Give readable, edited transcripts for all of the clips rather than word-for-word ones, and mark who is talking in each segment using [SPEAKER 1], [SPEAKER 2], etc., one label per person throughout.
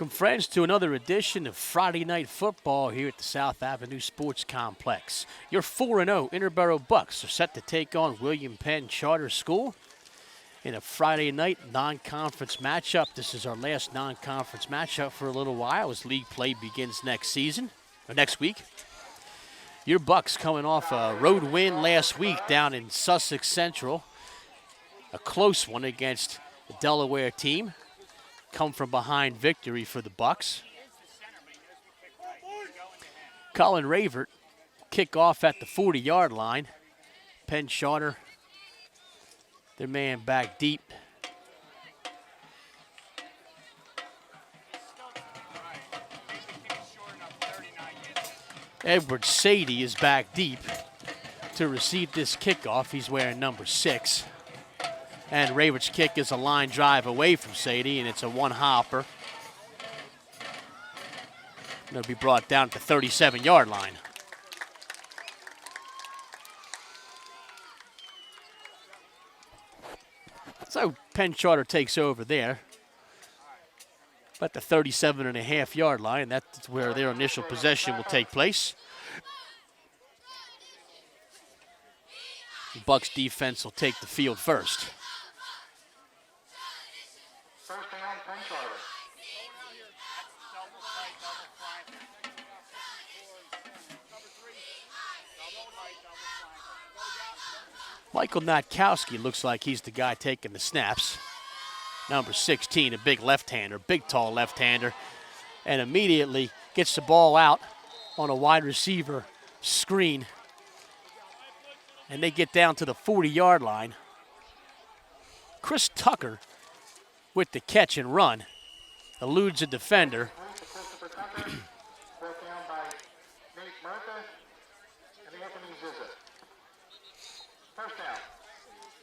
[SPEAKER 1] Welcome, friends, to another edition of Friday Night Football here at the South Avenue Sports Complex. Your 4-0 Interboro Bucks are set to take on William Penn Charter School in a Friday night non-conference matchup. This is our last non-conference matchup for a little while as league play begins next week. Your Bucks coming off a road win last week down in Sussex Central, a close one against the Delaware team. Come from behind victory for the Bucks. Colin Ravert kick off at the 40-yard line. Penn Charter, their man back deep. Edward Sadie is back deep to receive this kickoff. He's wearing number 6. And Ravert's kick is a line drive away from Sadie, and it's a one-hopper. It'll be brought down to the 37-yard line. So Penn Charter takes over there at the 37.5-yard line. That's where their initial possession will take place. The Bucks defense will take the field first.
[SPEAKER 2] First down, Penn Charter.
[SPEAKER 1] Michael Natkowski looks like he's the guy taking the snaps. Number 16, a big left-hander, big tall left-hander, and immediately gets the ball out on a wide receiver screen. And they get down to the 40-yard line. Chris Tucker with the catch and run, eludes a defender.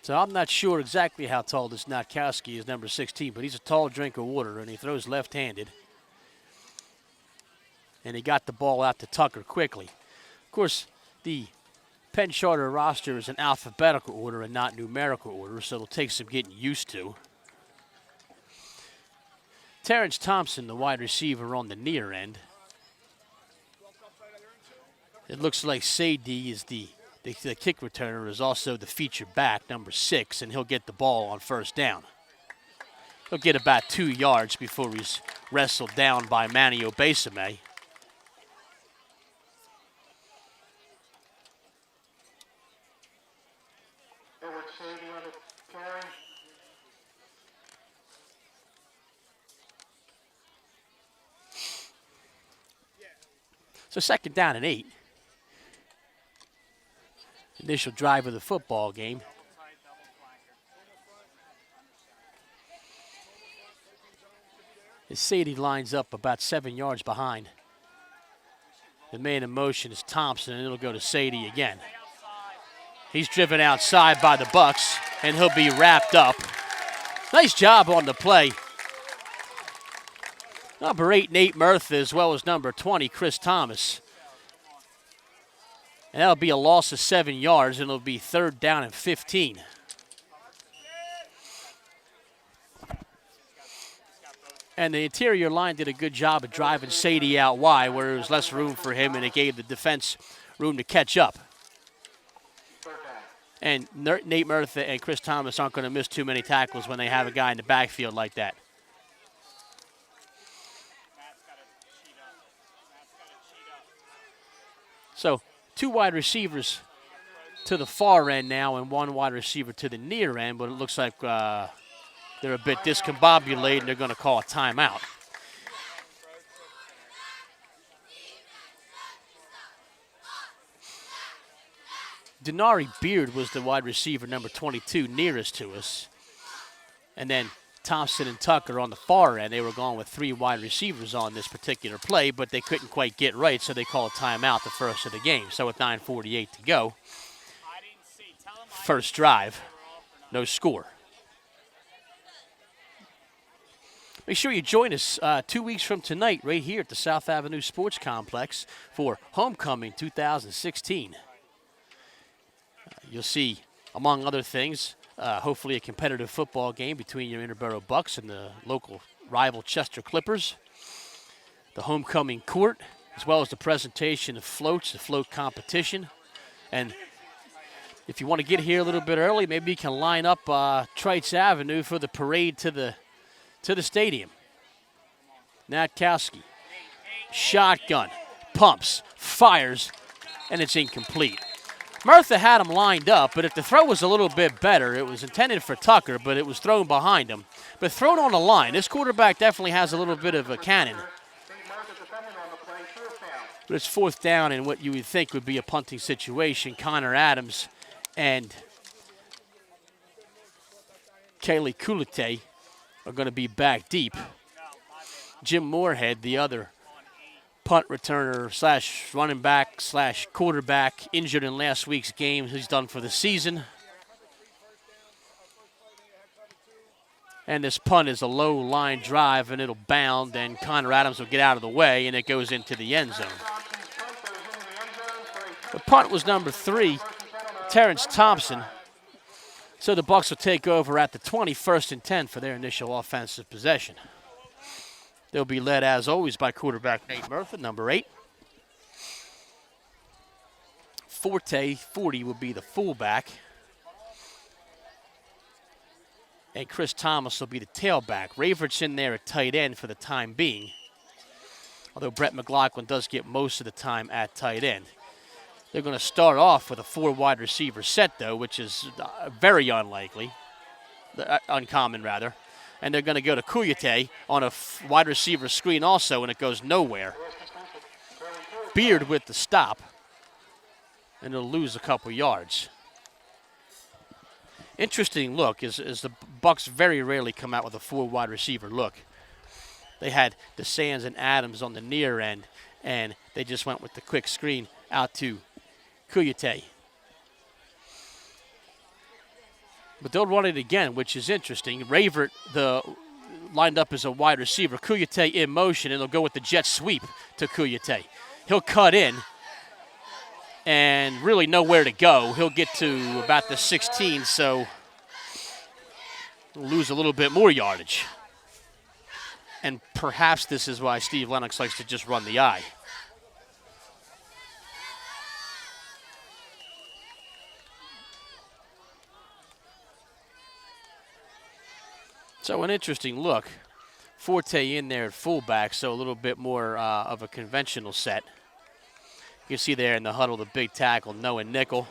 [SPEAKER 1] So I'm not sure exactly how tall this Natkowski is, number 16, but he's a tall drink of water, and he throws left-handed. And he got the ball out to Tucker quickly. Of course, the Penn Charter roster is in alphabetical order and not numerical order, so it'll take some getting used to. Terrence Thompson, the wide receiver on the near end. It looks like Sadie is the kick returner, is also the feature back, number 6, and he'll get the ball on first down. He'll get about 2 yards before he's wrestled down by Manny Obesame. So second down and 8. Initial drive of the football game. As Sadie lines up about 7 yards behind. The man in motion is Thompson, and it'll go to Sadie again. He's driven outside by the Bucks, and he'll be wrapped up. Nice job on the play. Number 8, Nate Murtha, as well as number 20, Chris Thomas. And that'll be a loss of 7 yards, and it'll be third down and 15. And the interior line did a good job of driving Sadie out wide, where there was less room for him, and it gave the defense room to catch up. And Nate Murtha and Chris Thomas aren't going to miss too many tackles when they have a guy in the backfield like that. So 2 wide receivers to the far end now and 1 wide receiver to the near end, but it looks like they're a bit discombobulated and they're going to call a timeout. Denari Beard was the wide receiver, number 22, nearest to us. And then Thompson and Tucker on the far end. They were going with 3 wide receivers on this particular play, but they couldn't quite get right, so they called a timeout the first of the game. So with 9:48 to go, first drive, no score. Make sure you join us 2 weeks from tonight right here at the South Avenue Sports Complex for Homecoming 2016. You'll see, among other things, hopefully a competitive football game between your Interboro Bucks and the local rival Chester Clippers. the homecoming court, as well as the presentation of floats, the float competition. And if you want to get here a little bit early, maybe you can line up Trites Avenue for the parade to the stadium. Natkowski, shotgun, pumps, fires, and it's incomplete. Murtha had him lined up, but if the throw was a little bit better, it was intended for Tucker, but it was thrown behind him. But thrown on the line, this quarterback definitely has a little bit of a cannon. But it's 4th down in what you would think would be a punting situation. Connor Adams and Kaylee Kulite are going to be back deep. Jim Moorhead, the other punt returner / running back / quarterback, injured in last week's game. He's done for the season. And this punt is a low line drive, and it'll bound, and Connor Adams will get out of the way, and it goes into the end zone. The punt was number 3, Terrence Thompson. So the Bucs will take over at the 21st and 10 for their initial offensive possession. They'll be led, as always, by quarterback Nate Murtha, number 8. Forte, 40, will be the fullback. And Chris Thomas will be the tailback. Ravert's in there at tight end for the time being, although Brett McLaughlin does get most of the time at tight end. They're going to start off with a 4 wide receiver set, though, which is very unlikely, uncommon rather. And they're going to go to Kuyate on a wide receiver screen also, and it goes nowhere. Beard with the stop, and it'll lose a couple yards. Interesting look is the Bucs very rarely come out with a 4 wide receiver look. They had DeSands and Adams on the near end, and they just went with the quick screen out to Kuyate. But they'll run it again, which is interesting. Ravert lined up as a wide receiver. Kuyate in motion, and they'll go with the jet sweep to Kuyate. He'll cut in and really nowhere to go. He'll get to about the 16, so he'll lose a little bit more yardage. And perhaps this is why Steve Lennox likes to just run the eye. So an interesting look. Forte in there at fullback, so a little bit more of a conventional set. You can see there in the huddle the big tackle, Noah Nickel,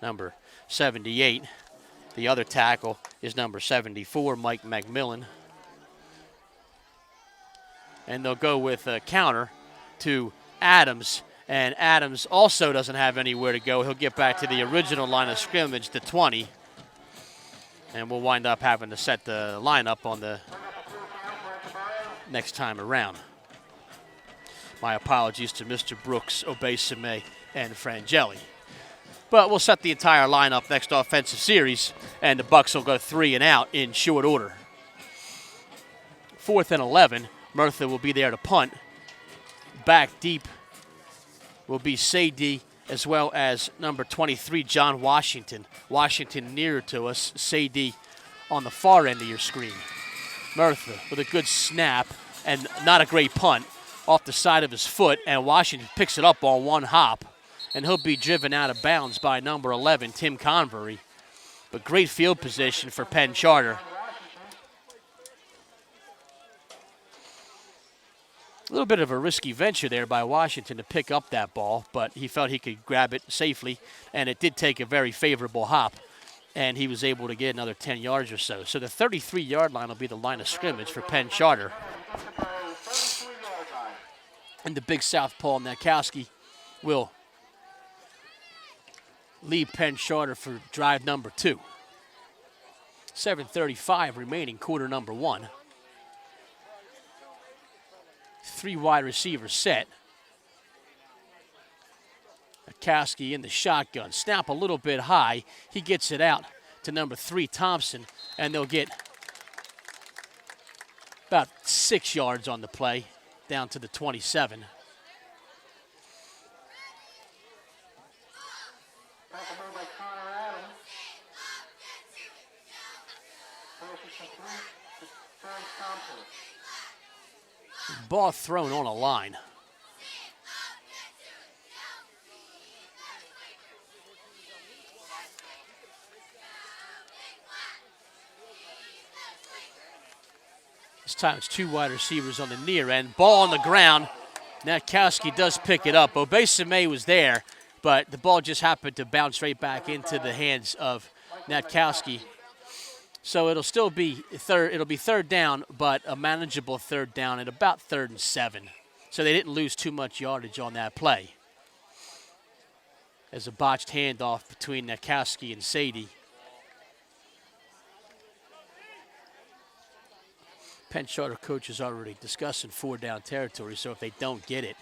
[SPEAKER 1] number 78. The other tackle is number 74, Mike McMillan. And they'll go with a counter to Adams, and Adams also doesn't have anywhere to go. He'll get back to the original line of scrimmage, the 20. And we'll wind up having to set the lineup on the next time around. My apologies to Mr. Brooks, Obesame, and Frangeli. But we'll set the entire lineup next offensive series, and the Bucs will go 3 and out in short order. 4th and 11, Murtha will be there to punt. Back deep will be Sadie, as well as number 23, John Washington. Washington nearer to us, Sadie on the far end of your screen. Murtha with a good snap and not a great punt off the side of his foot, and Washington picks it up on one hop, and he'll be driven out of bounds by number 11, Tim Convery. But great field position for Penn Charter. A little bit of a risky venture there by Washington to pick up that ball, but he felt he could grab it safely, and it did take a very favorable hop, and he was able to get another 10 yards or so. So the 33-yard line will be the line of scrimmage for Penn Charter. And the big southpaw Natkowski will lead Penn Charter for drive number 2. 7:35 remaining, quarter number 1. 3 wide receivers set. Natkowski in the shotgun. Snap a little bit high. He gets it out to number 3, Thompson, and they'll get about 6 yards on the play, down to the 27. Ball thrown on a line. This time it's two wide receivers on the near end. Ball on the ground. Natkowski does pick it up. Obesame was there, but the ball just happened to bounce right back into the hands of Natkowski. So it'll still be third. It'll be third down, but a manageable third down at about 3rd and 7. So they didn't lose too much yardage on that play. As a botched handoff between Natkowski and Sadie. Penn Charter coach is already discussing 4-down territory, so if they don't get it.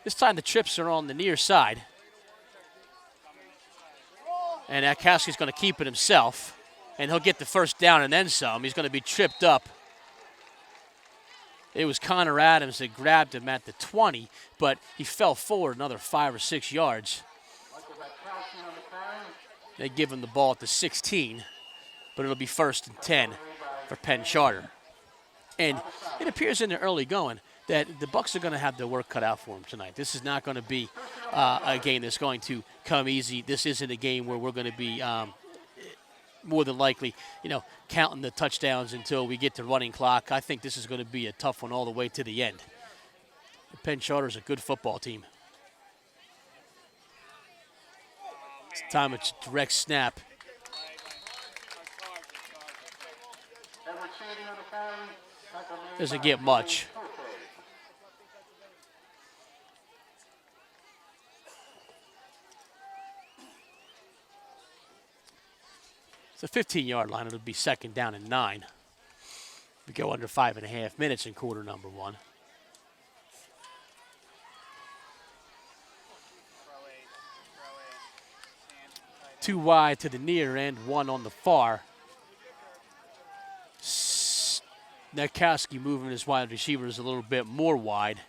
[SPEAKER 1] This time the trips are on the near side. And Natkowski's going to keep it himself. And he'll get the first down and then some. He's going to be tripped up. It was Connor Adams that grabbed him at the 20, but he fell forward another 5 or 6 yards. They give him the ball at the 16, but it'll be 1st and 10 for Penn Charter. And it appears in the early going that the Bucs are going to have their work cut out for them tonight. This is not going to be a game that's going to come easy. This isn't a game where we're going to be more than likely, counting the touchdowns until we get to running clock. I think this is going to be a tough one all the way to the end. Penn Charter is a good football team. This time it's a direct snap. Doesn't get much. It's a 15-yard line. It'll be 2nd down and 9. We go under 5.5 minutes in quarter number 1. Two wide to the near end, one on the far. Natkowski moving his wide receivers a little bit more wide.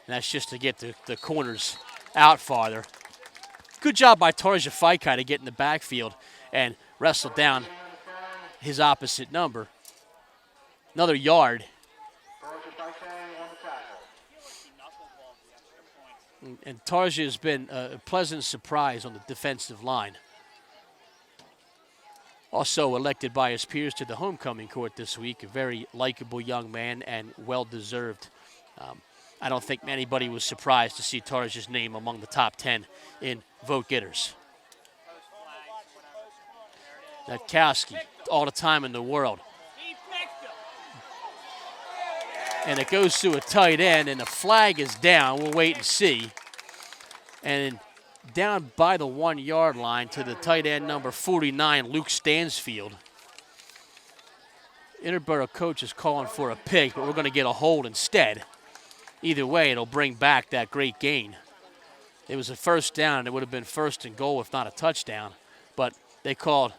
[SPEAKER 1] And that's just to get the corners out farther. Good job by Tarja Faikai to get in the backfield and wrestle down his opposite number. Another yard. And Tarja has been a pleasant surprise on the defensive line. Also elected by his peers to the homecoming court this week, a very likable young man and well-deserved. I don't think anybody was surprised to see Tarja's name among the top 10 in vote getters. Natkowski, all the time in the world. And it goes to a tight end, and the flag is down. We'll wait and see. And down by the 1-yard line to the tight end number 49, Luke Stansfield. Interboro coach is calling for a pick, but we're going to get a hold instead. Either way, it'll bring back that great gain. It was a 1st down, and it would have been 1st and goal if not a touchdown. But they called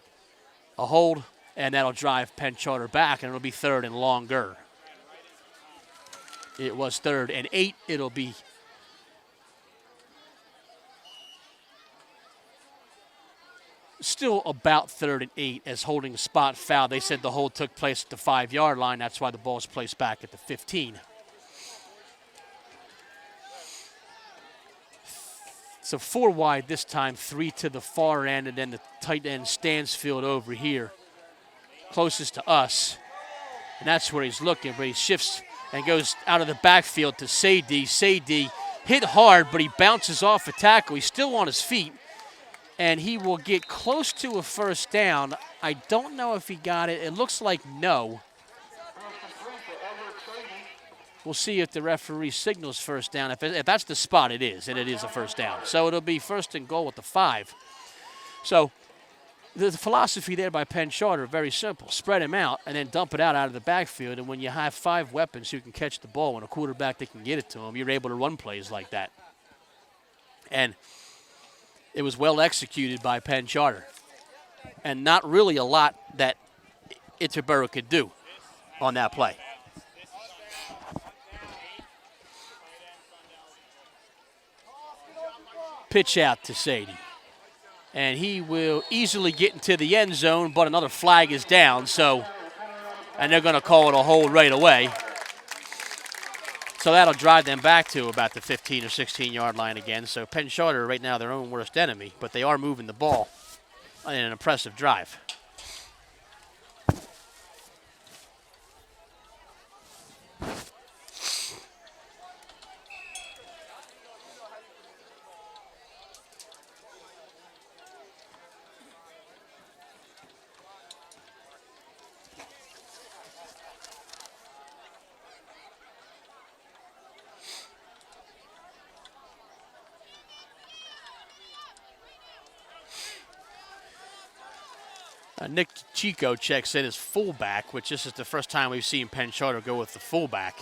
[SPEAKER 1] a hold, and that'll drive Penn Charter back, and it'll be 3rd and longer. It was 3rd and 8. It'll be still about 3rd and 8 as holding a spot foul. They said the hold took place at the 5-yard line. That's why the ball's placed back at the 15. So 4 wide this time, 3 to the far end, and then the tight end Stansfield over here, closest to us. And that's where he's looking, but he shifts and goes out of the backfield to Sadie. Sadie hit hard, but he bounces off a tackle. He's still on his feet, and he will get close to a 1st down. I don't know if he got it. It looks like no. We'll see if the referee signals 1st down. If that's the spot, it is, and it is a 1st down. So it'll be 1st and goal at the 5. So the philosophy there by Penn Charter, very simple. Spread him out and then dump it out of the backfield. And when you have 5 weapons who can catch the ball and a quarterback that can get it to him, you're able to run plays like that. And it was well executed by Penn Charter. And not really a lot that Interboro could do on that play. Pitch out to Sadie. And he will easily get into the end zone, but another flag is down, and they're going to call it a hold right away. So that'll drive them back to about the 15 or 16-yard line again. So Penn Charter right now their own worst enemy, but they are moving the ball in an impressive drive. Nick Chico checks in as fullback, which this is the first time we've seen Penn Charter go with the fullback.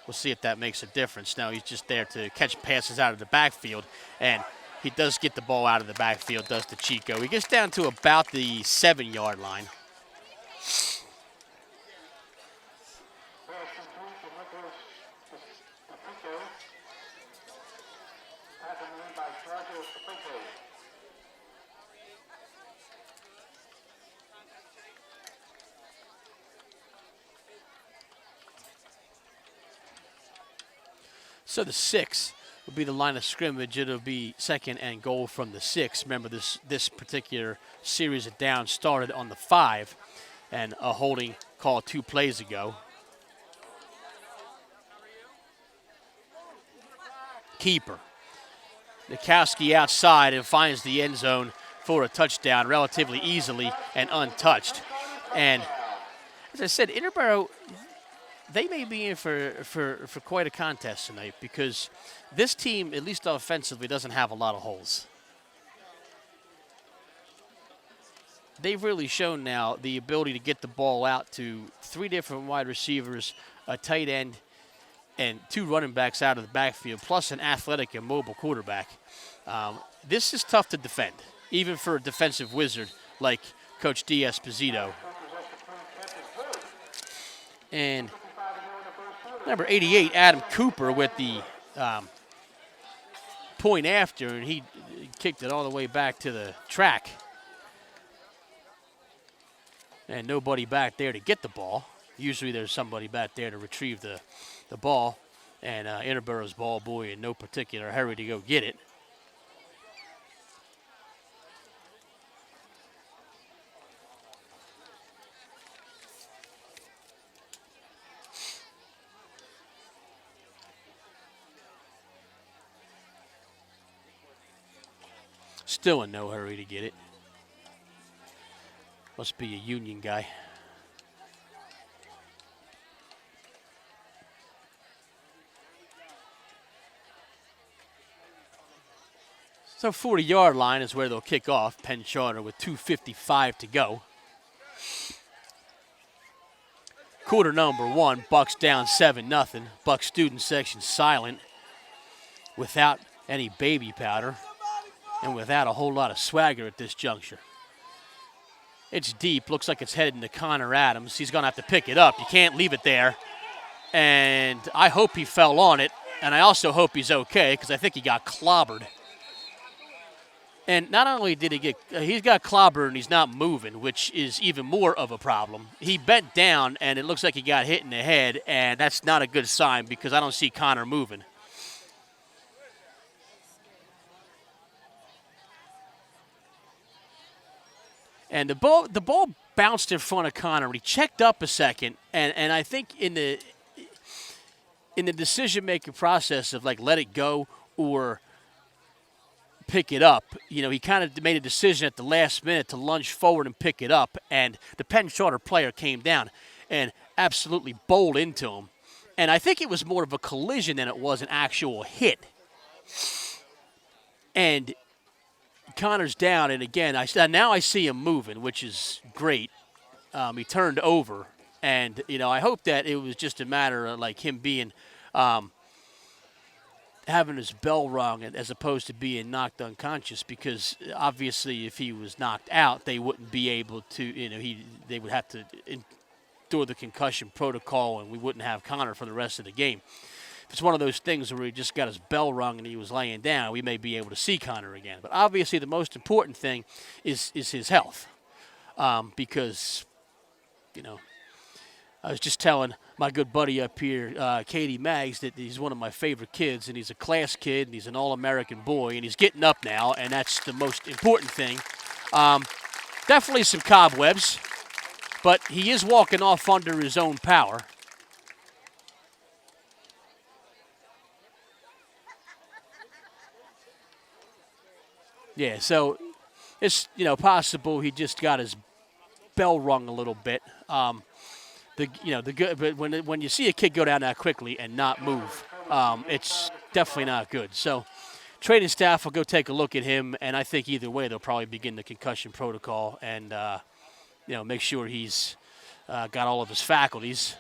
[SPEAKER 1] We'll see if that makes a difference. Now he's just there to catch passes out of the backfield, and he does get the ball out of the backfield, does to Chico. He gets down to about the 7-yard line. So the 6 will be the line of scrimmage. It'll be 2nd and goal from the 6. Remember, this particular series of downs started on the 5, and a holding call 2 plays ago. Keeper. Nikowski outside and finds the end zone for a touchdown relatively easily and untouched. And as I said, Interboro, they may be in for quite a contest tonight because this team, at least offensively, doesn't have a lot of holes. They've really shown now the ability to get the ball out to 3 different wide receivers, a tight end, and 2 running backs out of the backfield, plus an athletic and mobile quarterback. This is tough to defend, even for a defensive wizard like Coach D'Esposito. And number 88, Adam Cooper, with the point after, and he kicked it all the way back to the track. And nobody back there to get the ball. Usually there's somebody back there to retrieve the ball, and Interboro's ball boy in no particular hurry to go get it. Still in no hurry to get it. Must be a Union guy. So 40-yard line is where they'll kick off. Penn Charter with 2:55 to go. Quarter number 1, Bucks down 7-0. Bucks student section silent, without any baby powder and without a whole lot of swagger at this juncture. It's deep. Looks like it's headed into Connor Adams. He's going to have to pick it up. You can't leave it there. And I hope he fell on it. And I also hope he's okay because I think he got clobbered. And not only did he's got clobbered and he's not moving, which is even more of a problem. He bent down and it looks like he got hit in the head, and that's not a good sign because I don't see Connor moving. And the ball bounced in front of Connor. He checked up a second, and I think in the decision-making process of, like, let it go or pick it up, he kind of made a decision at the last minute to lunge forward and pick it up, and the Penn Charter player came down and absolutely bowled into him. And I think it was more of a collision than it was an actual hit. And Connor's down, and again, now I see him moving, which is great. He turned over, and I hope that it was just a matter of like him being having his bell rung as opposed to being knocked unconscious. Because obviously, if he was knocked out, they wouldn't be able to. They would have to endure the concussion protocol, and we wouldn't have Connor for the rest of the game. It's one of those things where he just got his bell rung and he was laying down, we may be able to see Connor again. But obviously the most important thing is his health, because, I was just telling my good buddy up here, Katie Maggs, that he's one of my favorite kids, and he's a class kid, and he's an All-American boy, and he's getting up now, and that's the most important thing. Definitely some cobwebs, but he is walking off under his own power. Yeah, so it's possible he just got his bell rung a little bit. But when you see a kid go down that quickly and not move, it's definitely not good. So, training staff will go take a look at him, and I think either way they'll probably begin the concussion protocol and make sure he's got all of his faculties.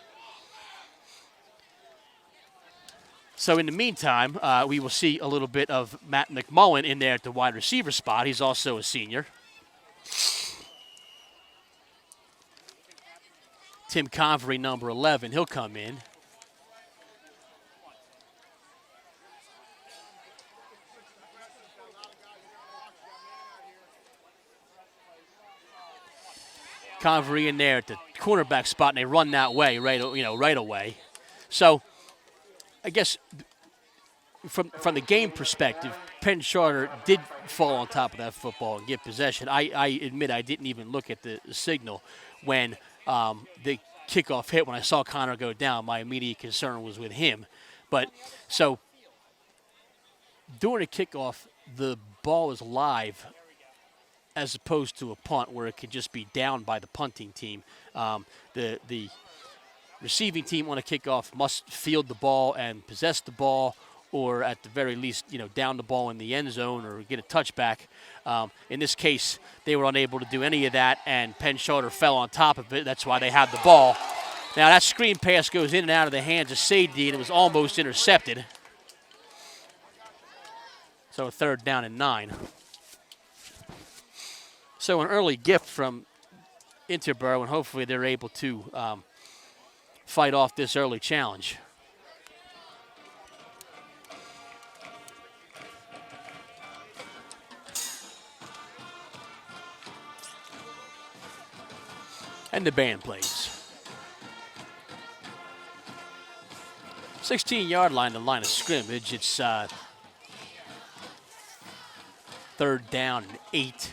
[SPEAKER 1] So in the meantime, we will see a little bit of Matt McMullen in there at the wide receiver spot. He's also a senior. Tim Convery, number 11, he'll come in. Convery in there at the cornerback spot, and they run that way right away. So I guess from the game perspective, Penn Charter did fall on top of that football and get possession. I admit I didn't even look at the signal when the kickoff hit. When I saw Connor go down, my immediate concern was with him. But so during a kickoff, the ball is live as opposed to a punt where it could just be down by the punting team. The receiving team on a kickoff must field the ball and possess the ball, or at the very least, down the ball in the end zone or get a touchback. In this case, they were unable to do any of that, and Penn Charter fell on top of it. That's why they had the ball. Now, that screen pass goes in and out of the hands of Sadie, and it was almost intercepted. So a 3rd down and 9. So an early gift from Interboro, and hopefully they're able to fight off this early challenge. And the band plays. 16-yard line, the line of scrimmage. It's 3rd down and 8.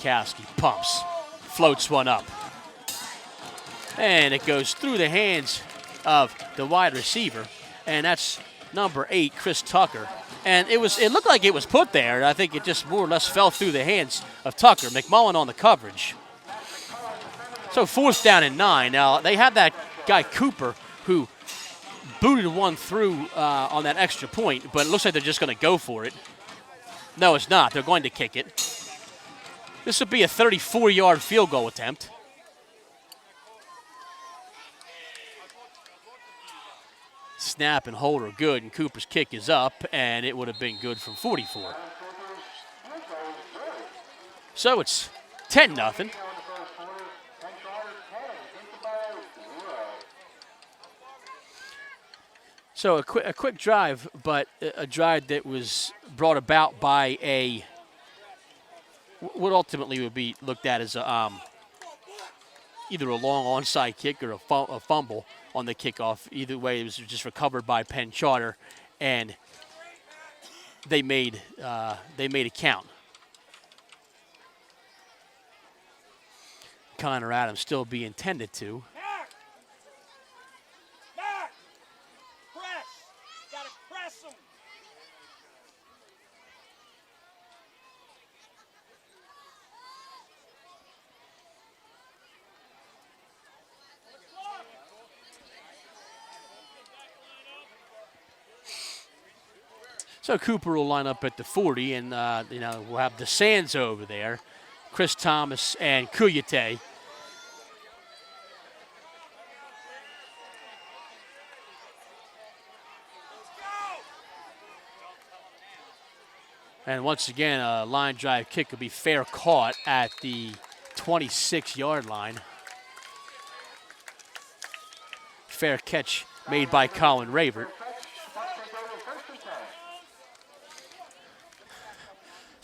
[SPEAKER 1] Kowski pumps, floats one up. And it goes through the hands of the wide receiver. And that's number 8, Chris Tucker. And it looked like it was put there. I think it just more or less fell through the hands of Tucker. McMullen on the coverage. So 4th down and 9. Now, they have that guy Cooper who booted one through on that extra point, but it looks like they're just going to go for it. No, it's not. They're going to kick it. This will be a 34-yard field goal attempt. Snap and hold are good, and Cooper's kick is up, and it would have been good from 44. So it's 10-0. So a quick drive, but a drive that was brought about by what ultimately would be looked at as either a long onside kick or a fumble on the kickoff. Either way, it was just recovered by Penn Charter, and they made it count. Connor Adams still being tended to. So Cooper will line up at the 40, and we'll have the Sands over there, Chris Thomas and Kuyate. And once again, a line drive kick will be fair caught at the 26-yard line. Fair catch made by Colin Ravert.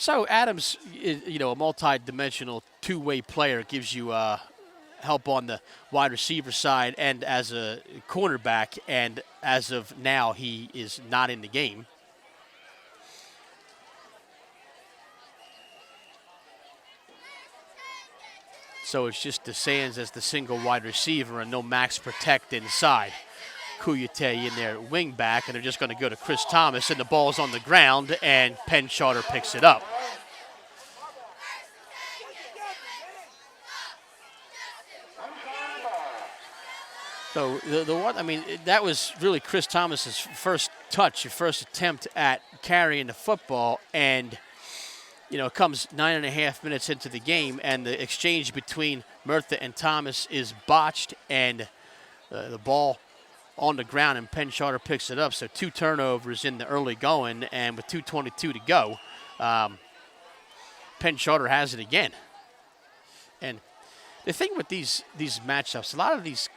[SPEAKER 1] So Adams, is, a multi-dimensional two-way player, gives you help on the wide receiver side and as a cornerback. And as of now, he is not in the game. So it's just DeSands as the single wide receiver and no max protect inside. Kuyate in there wing back, and they're just going to go to Chris Thomas, and the ball's on the ground, and Penn Charter picks it up. So the one, that was really Chris Thomas's first touch, your first attempt at carrying the football, and it comes 9.5 minutes into the game, and the exchange between Murtha and Thomas is botched, and the ball on the ground, and Penn Charter picks it up. So 2 turnovers in the early going, and with 2:22 to go, Penn Charter has it again. And the thing with these matchups, a lot of these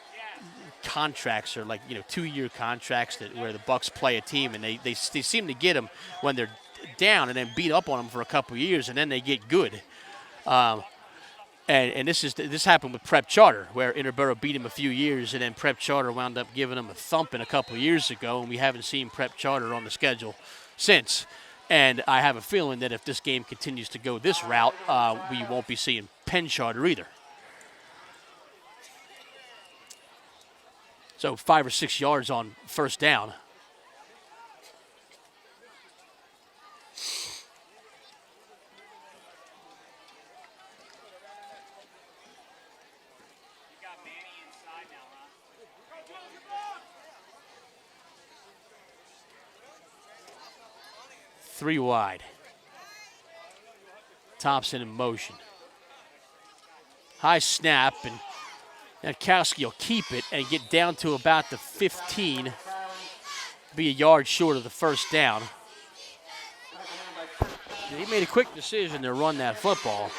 [SPEAKER 1] contracts are like 2-year contracts where the Bucks play a team, and they seem to get them when they're down and then beat up on them for a couple of years, and then they get good. And this happened with Prep Charter, where Interboro beat him a few years, and then Prep Charter wound up giving him a thumping a couple of years ago, and we haven't seen Prep Charter on the schedule since. And I have a feeling that if this game continues to go this route, we won't be seeing Penn Charter either. So 5 or 6 yards on first down. Three wide. Thompson in motion. High snap, and Kowski will keep it and get down to about the 15. Be a yard short of the first down. He made a quick decision to run that football.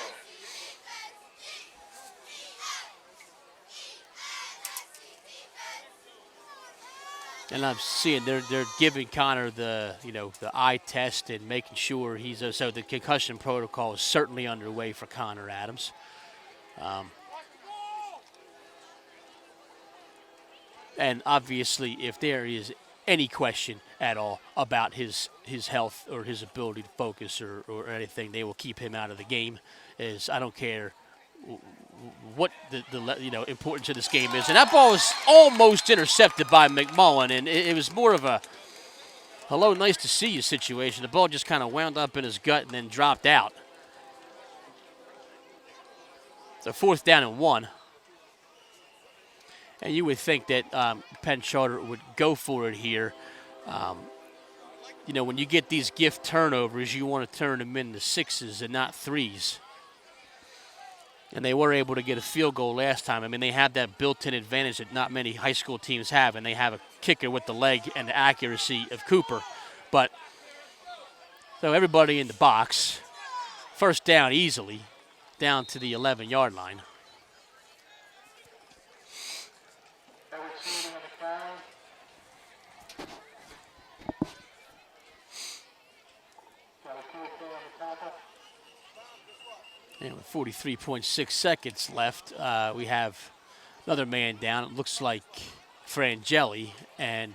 [SPEAKER 1] And I'm seeing they're giving Connor the eye test and making sure he's so the concussion protocol is certainly underway for Connor Adams. And obviously, if there is any question at all about his health or his ability to focus or anything, they will keep him out of the game. I don't care what the importance of this game is. And that ball was almost intercepted by McMullen, and it was more of a hello, nice to see you situation. The ball just kind of wound up in his gut and then dropped out. So 4th down and 1. And you would think that Penn Charter would go for it here. When you get these gift turnovers, you want to turn them into 6s and not 3s. And they were able to get a field goal last time. They have that built-in advantage that not many high school teams have, and they have a kicker with the leg and the accuracy of Cooper. But so everybody in the box, first down easily, down to the 11-yard line. And with 43.6 seconds left, we have another man down. It looks like Frangeli, and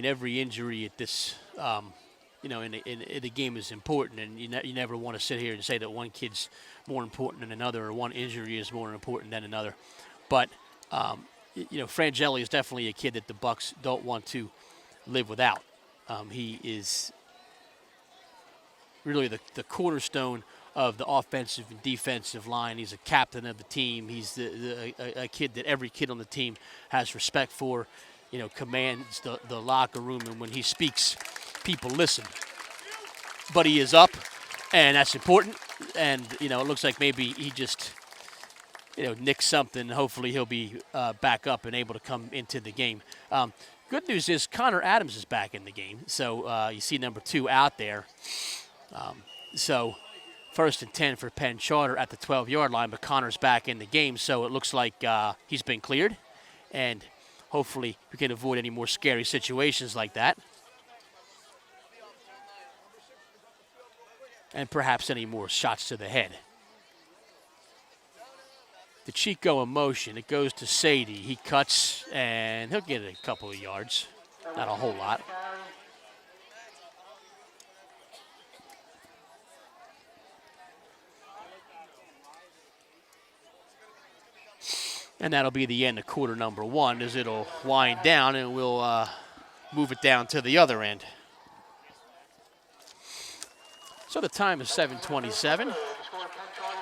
[SPEAKER 1] every injury at this in the game is important, and you never want to sit here and say that one kid's more important than another or one injury is more important than another. But, Frangeli is definitely a kid that the Bucks don't want to live without. He is really the cornerstone of the offensive and defensive line. He's a captain of the team. He's a kid that every kid on the team has respect for, commands the locker room, and when he speaks, people listen. But he is up, and that's important. And, it looks like maybe he just, nicked something. Hopefully he'll be back up and able to come into the game. Good news is Connor Adams is back in the game. So you see number 2 out there. So 1st and 10 for Penn Charter at the 12-yard line, but Connor's back in the game, so it looks like he's been cleared, and hopefully we can avoid any more scary situations like that. And perhaps any more shots to the head. The Chico in motion. It goes to Sadie. He cuts, and he'll get a couple of yards. Not a whole lot. And that'll be the end of quarter number 1 as it'll wind down, and we'll move it down to the other end. So the time is 7:27.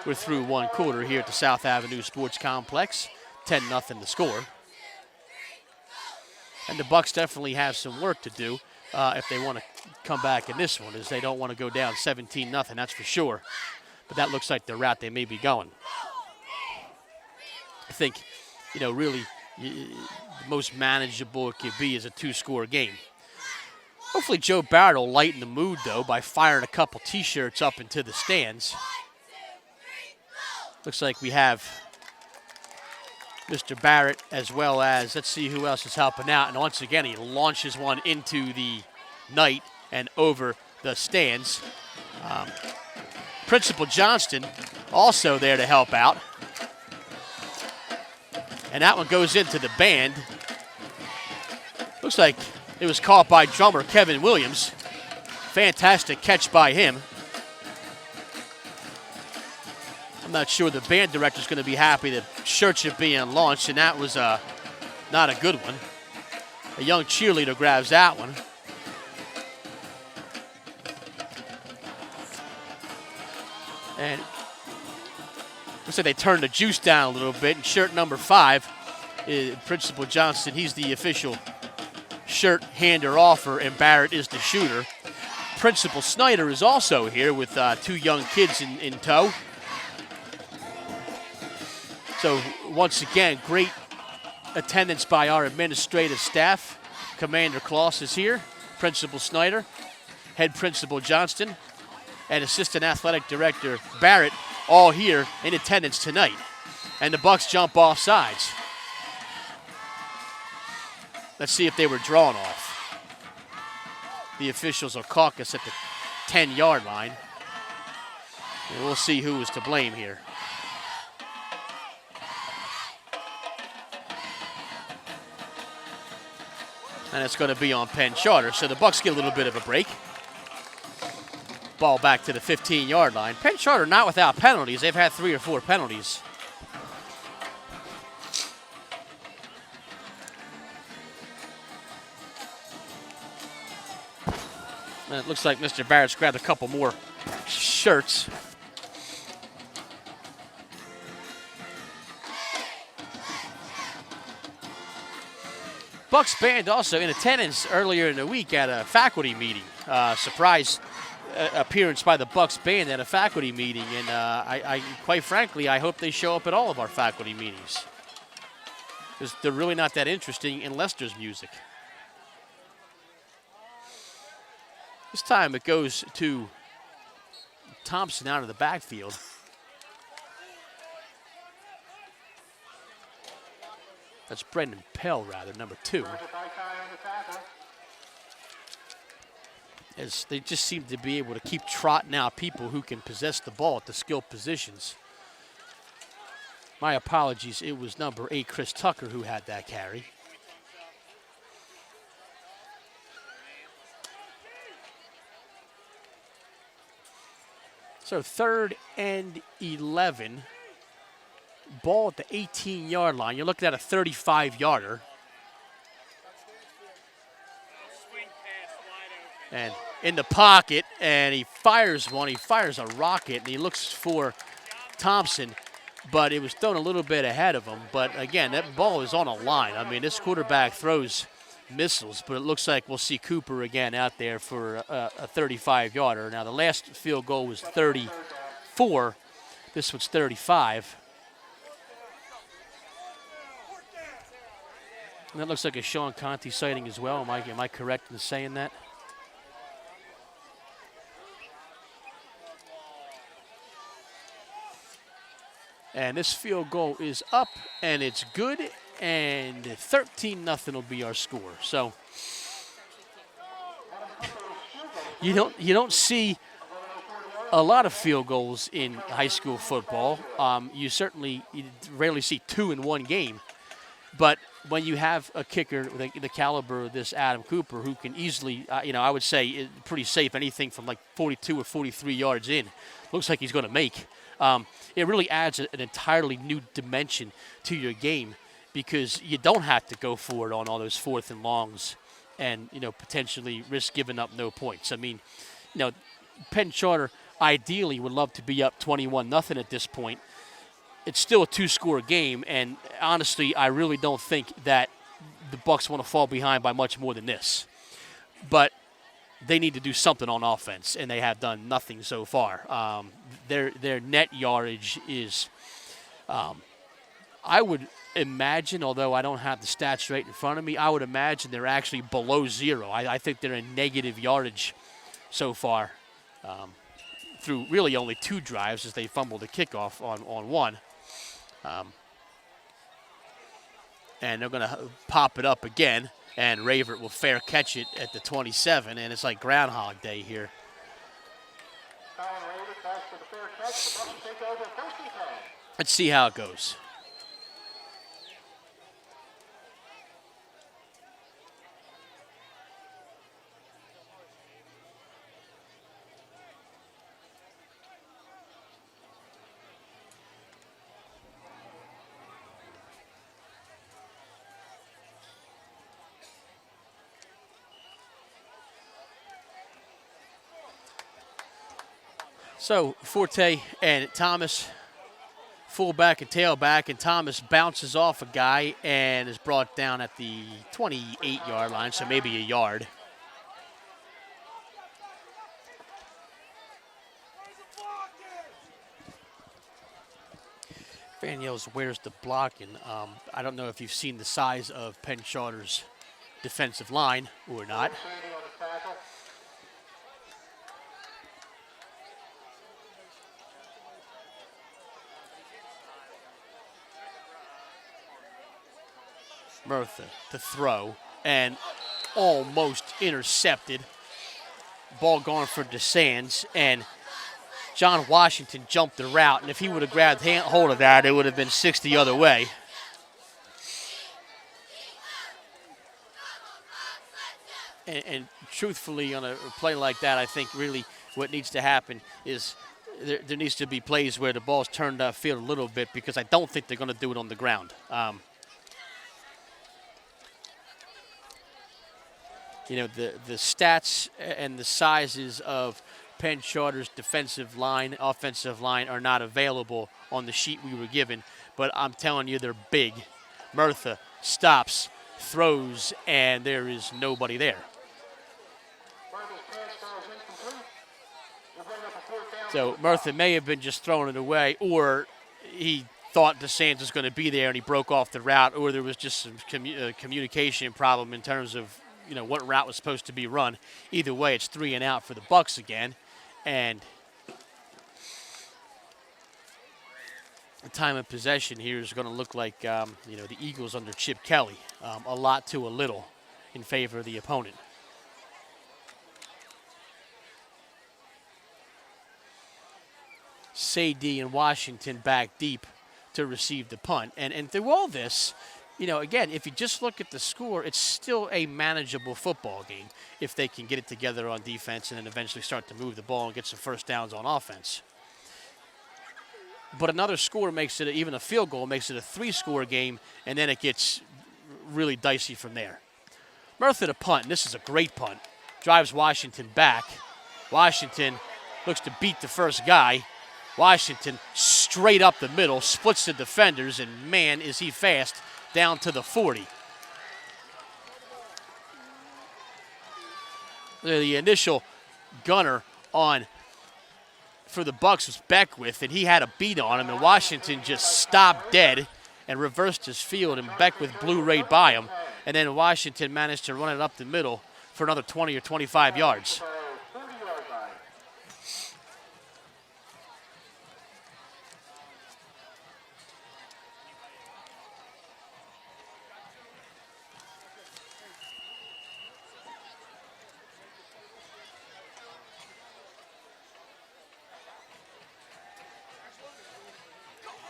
[SPEAKER 1] We're through 1 quarter here at the South Avenue Sports Complex. 10-0 the score. And the Bucks definitely have some work to do if they want to come back in this one, as they don't want to go down 17-0, that's for sure. But that looks like the route they may be going. I think, really the most manageable it could be is a 2-score game. Hopefully Joe Barrett will lighten the mood, though, by firing a couple T-shirts up into the stands. Looks like we have Mr. Barrett as well as, let's see who else is helping out. And once again, he launches one into the night and over the stands. Principal Johnston also there to help out. And that one goes into the band. Looks like it was caught by drummer Kevin Williams. Fantastic catch by him. I'm not sure the band director's going to be happy that shirts are being launched, and that was not a good one. A young cheerleader grabs that one. And looks like they turned the juice down a little bit, and shirt number 5, Principal Johnston, he's the official shirt hander offer, and Barrett is the shooter. Principal Snyder is also here with 2 young kids in tow. So once again, great attendance by our administrative staff. Commander Kloss is here, Principal Snyder, Head Principal Johnston, and Assistant Athletic Director Barrett, all here in attendance tonight. And the Bucks jump off sides. Let's see if they were drawn off. The officials will caucus at the 10-yard line. And we'll see who is to blame here. And it's going to be on Penn Charter, so the Bucks get a little bit of a break. Ball back to the 15-yard line. Penn Charter not without penalties. They've had 3 or 4 penalties. And it looks like Mr. Barrett's grabbed a couple more shirts. Bucks band also in attendance earlier in the week at a faculty meeting. Surprise appearance by the Bucks band at a faculty meeting, and I quite frankly, I hope they show up at all of our faculty meetings, because they're really not that interesting unless there's music. This time it goes to Thompson out of the backfield. That's Brendan Pell, rather, number 2. As they just seem to be able to keep trotting out people who can possess the ball at the skill positions. My apologies, it was number 8, Chris Tucker, who had that carry. So 3rd and 11. Ball at the 18-yard line. You're looking at a 35-yarder. And in the pocket, and he fires one. He fires a rocket, and he looks for Thompson, but it was thrown a little bit ahead of him. But again, that ball is on a line. I mean, this quarterback throws missiles, but it looks like we'll see Cooper again out there for a 35-yarder. Now, the last field goal was 34. This one's 35. And that looks like a Sean Conti sighting as well. Am I correct in saying that? And this field goal is up, and it's good, and 13-0 will be our score. So you don't see a lot of field goals in high school football. You rarely see two in one game. But when you have a kicker the caliber of this Adam Cooper, who can easily, I would say pretty safe, anything from like 42 or 43 yards in, looks like he's going to make. It really adds an entirely new dimension to your game because you don't have to go for it on all those 4th and longs and, potentially risk giving up no points. I mean, Penn Charter ideally would love to be up 21-0 at this point. It's still a 2-score game, and honestly, I really don't think that the Bucs want to fall behind by much more than this. But they need to do something on offense, and they have done nothing so far. Their net yardage is, I would imagine, although I don't have the stats right in front of me, I would imagine they're actually below 0. I think they're in negative yardage so far through really only 2 drives as they fumbled the kickoff on one. And they're going to pop it up again, and Ravert will fair catch it at the 27, and it's like Groundhog Day here. Let's see how it goes. So Forte and Thomas, fullback and tailback, and Thomas bounces off a guy and is brought down at the 28-yard line, so maybe a yard. Fan yells, "Where's the blocking?" I don't know if you've seen the size of Penn Charter's defensive line or not. Murtha to throw and almost intercepted. Ball going for DeSands, and John Washington jumped the route, and if he would have grabbed hold of that, it would have been 60 the other way. And truthfully, on a play like that, I think really what needs to happen is there needs to be plays where the ball's turned upfield a little bit, because I don't think they're going to do it on the ground. The stats and the sizes of Penn Charter's defensive line, offensive line are not available on the sheet we were given, but I'm telling you, they're big. Murtha stops, throws, and there is nobody there. So Murtha may have been just throwing it away, or he thought DeSantis was going to be there and he broke off the route, or there was just some communication problem in terms of what route was supposed to be run. Either way, it's 3 and out for the Bucs again. And the time of possession here is going to look like, the Eagles under Chip Kelly. A lot to a little in favor of the opponent. Sadie and Washington back deep to receive the punt. And through all this, again, if you just look at the score, it's still a manageable football game if they can get it together on defense and then eventually start to move the ball and get some first downs on offense. But another score makes it, even a field goal, makes it a 3-score game, and then it gets really dicey from there. Murtha to punt, and this is a great punt. Drives Washington back. Washington looks to beat the first guy. Washington straight up the middle, splits the defenders, and man, is he fast. Down to the 40. The initial gunner for the Bucs was Beckwith, and he had a beat on him, and Washington just stopped dead and reversed his field, and Beckwith blew right by him, and then Washington managed to run it up the middle for another 20 or 25 yards.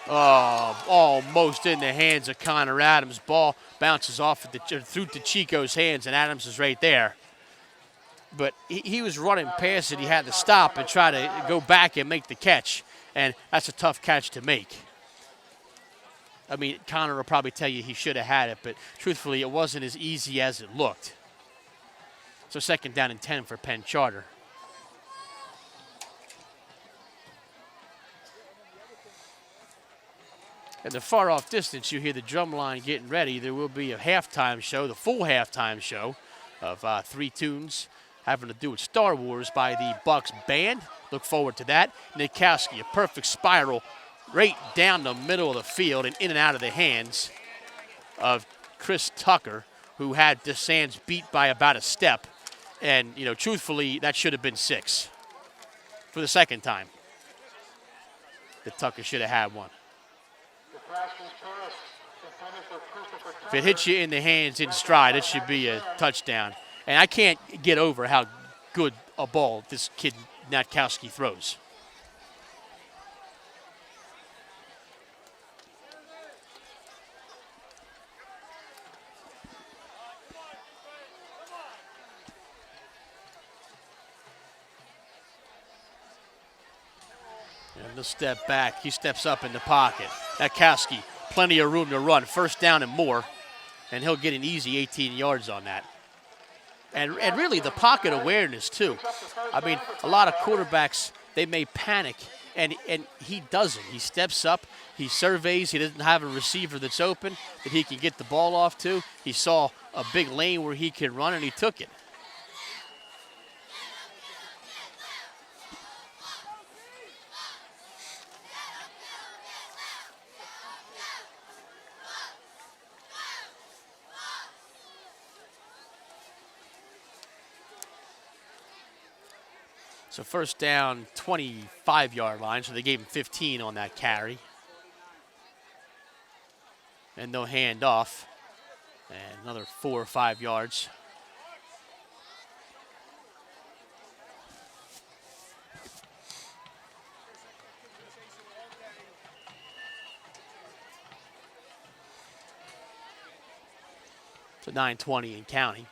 [SPEAKER 1] Oh, almost in the hands of Connor Adams. Ball bounces off through to Chico's hands, and Adams is right there. But he was running past it. He had to stop and try to go back and make the catch, and that's a tough catch to make. I mean, Connor will probably tell you he should have had it, but truthfully, it wasn't as easy as it looked. So 2nd down and 10 for Penn Charter. In the far off distance, you hear the drum line getting ready. There will be a halftime show, the full halftime show of 3 tunes having to do with Star Wars by the Bucks band. Look forward to that. Nick Kowski, a perfect spiral right down the middle of the field and in and out of the hands of Chris Tucker, who had DeSands beat by about a step. And, you know, truthfully, that should have been 6 for the 2nd time that Tucker should have had one. If it hits you in the hands in stride, it should be a touchdown. And I can't get over how good a ball this kid Natkowski throws. And the step back, he steps up in the pocket. Natkowski, plenty of room to run, 1st down and more, and he'll get an easy 18 yards on that. And really the pocket awareness too. I mean, a lot of quarterbacks, they may panic, and he doesn't. He steps up, he surveys, he doesn't have a receiver that's open that he can get the ball off to. He saw a big lane where he could run, and he took it. So 1st down, 25-yard line, so they gave him 15 on that carry. And they'll hand off. And another 4 or 5 yards. So 9:20 in counting.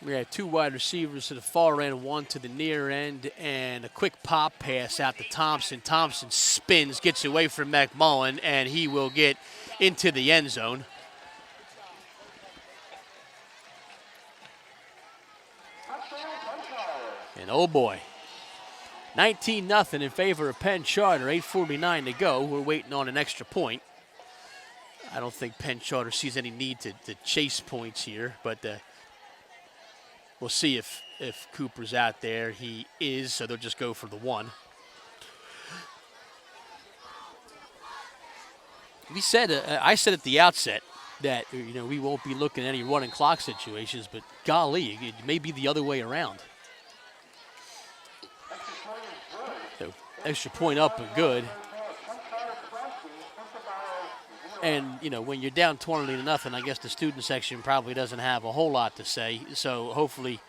[SPEAKER 1] We had 2 wide receivers to the far end, 1 to the near end, and a quick pop pass out to Thompson. Thompson spins, gets away from McMullen, and he will get into the end zone. And oh boy, 19-0 in favor of Penn Charter, 8:49 to go. We're waiting on an extra point. I don't think Penn Charter sees any need to chase points here, but we'll see if Cooper's out there. He is, so they'll just go for the 1. I said at the outset that, you know, we won't be looking at any running clock situations, but golly, it may be the other way around. So extra point up and good. And, you know, when you're down 20-0, I guess the student section probably doesn't have a whole lot to say. So hopefully,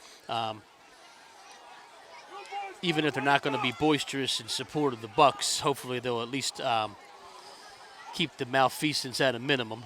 [SPEAKER 1] even if they're not going to be boisterous in support of the Bucks, hopefully they'll at least keep the malfeasance at a minimum.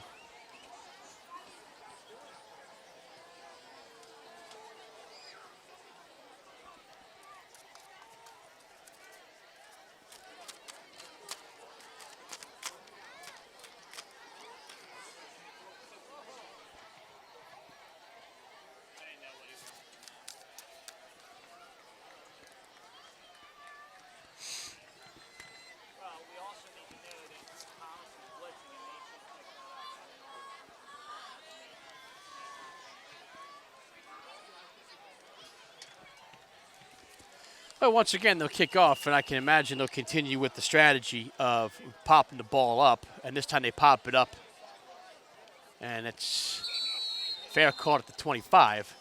[SPEAKER 1] But once again, they'll kick off, and I can imagine they'll continue with the strategy of popping the ball up, and this time they pop it up. And it's fair caught at the 25.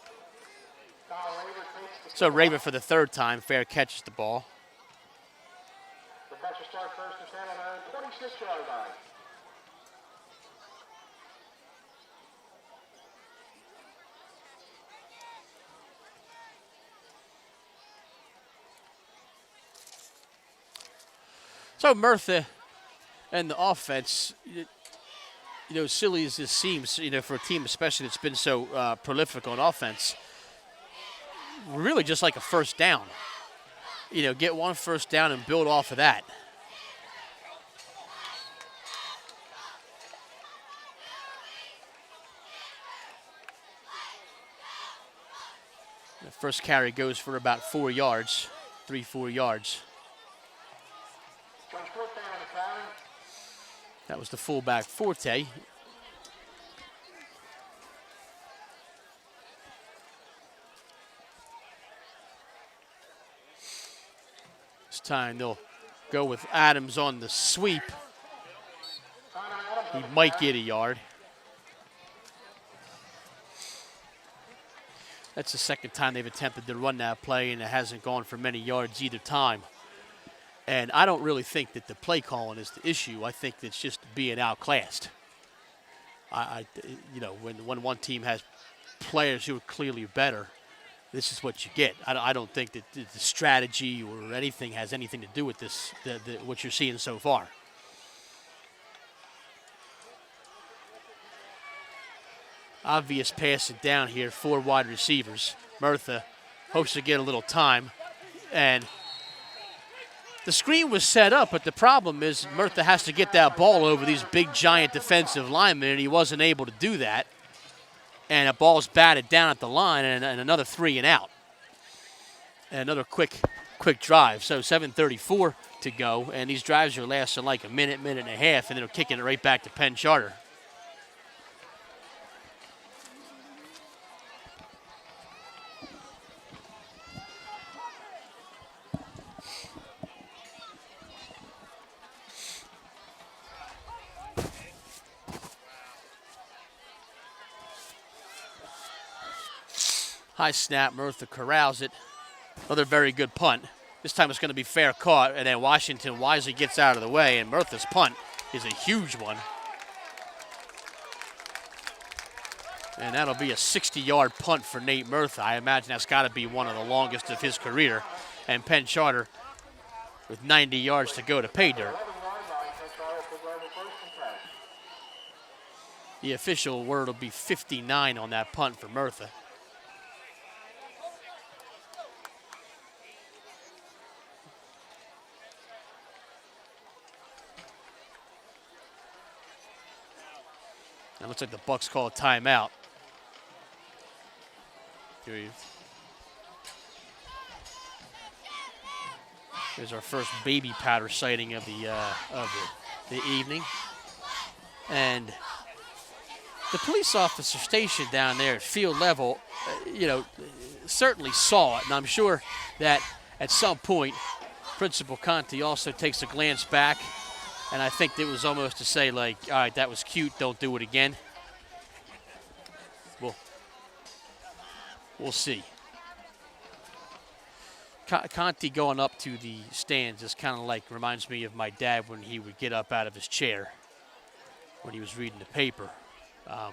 [SPEAKER 1] So Raven for the 3rd time, fair catches the ball.
[SPEAKER 2] The best start first and 10 on their 26-yard line.
[SPEAKER 1] So Murtha and the offense, as silly as this seems, for a team especially that's been so prolific on offense, really just like a first down. Get one first down and build off of that. The first carry goes for about 4 yards, 3-4 yards. That was the fullback Forte. This time they'll go with Adams on the sweep. He might get a yard. That's the second time they've attempted to run that play, and it hasn't gone for many yards either time. And I don't really think that the play calling is the issue. I think it's just being outclassed. When one team has players who are clearly better, this is what you get. I don't think that the strategy or anything has anything to do with this, what you're seeing so far. Obvious passing down here, 4 wide receivers. Murtha hopes to get a little time. And the screen was set up, but the problem is Murtha has to get that ball over these big, giant defensive linemen, and he wasn't able to do that. And a ball's batted down at the line, and another 3 and out. And another quick drive. So 7:34 to go, and these drives are lasting like a minute and a half, and they're kicking it right back to Penn Charter. High snap, Murtha corrals it. Another very good punt. This time it's going to be fair caught, and then Washington wisely gets out of the way, and Murtha's punt is a huge one. And that'll be a 60-yard punt for Nate Murtha. I imagine that's got to be one of the longest of his career. And Penn Charter with 90 yards to go to pay dirt. The official word will be 59 on that punt for Murtha. It looks like the Bucs call a timeout. Here's our first baby powder sighting of the evening. And the police officer stationed down there at field level, certainly saw it. And I'm sure that at some point, Principal Conti also takes a glance back. And I think it was almost to say, like, all right, that was cute, don't do it again. We'll see. Conti going up to the stands is kind of like, reminds me of my dad when he would get up out of his chair when he was reading the paper. I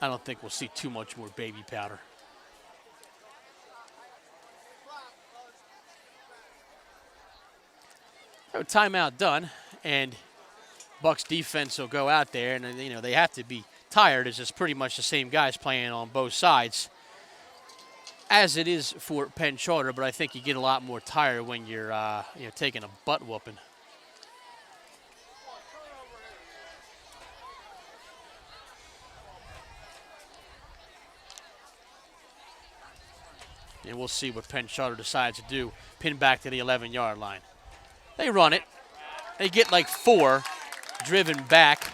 [SPEAKER 1] don't think we'll see too much more baby powder. So timeout done, and Bucs defense will go out there, and they have to be tired, as it's pretty much the same guys playing on both sides, as it is for Penn Charter. But I think you get a lot more tired when you're taking a butt whooping. And we'll see what Penn Charter decides to do. Pin back to the 11-yard line. They run it. They get like 4 driven back.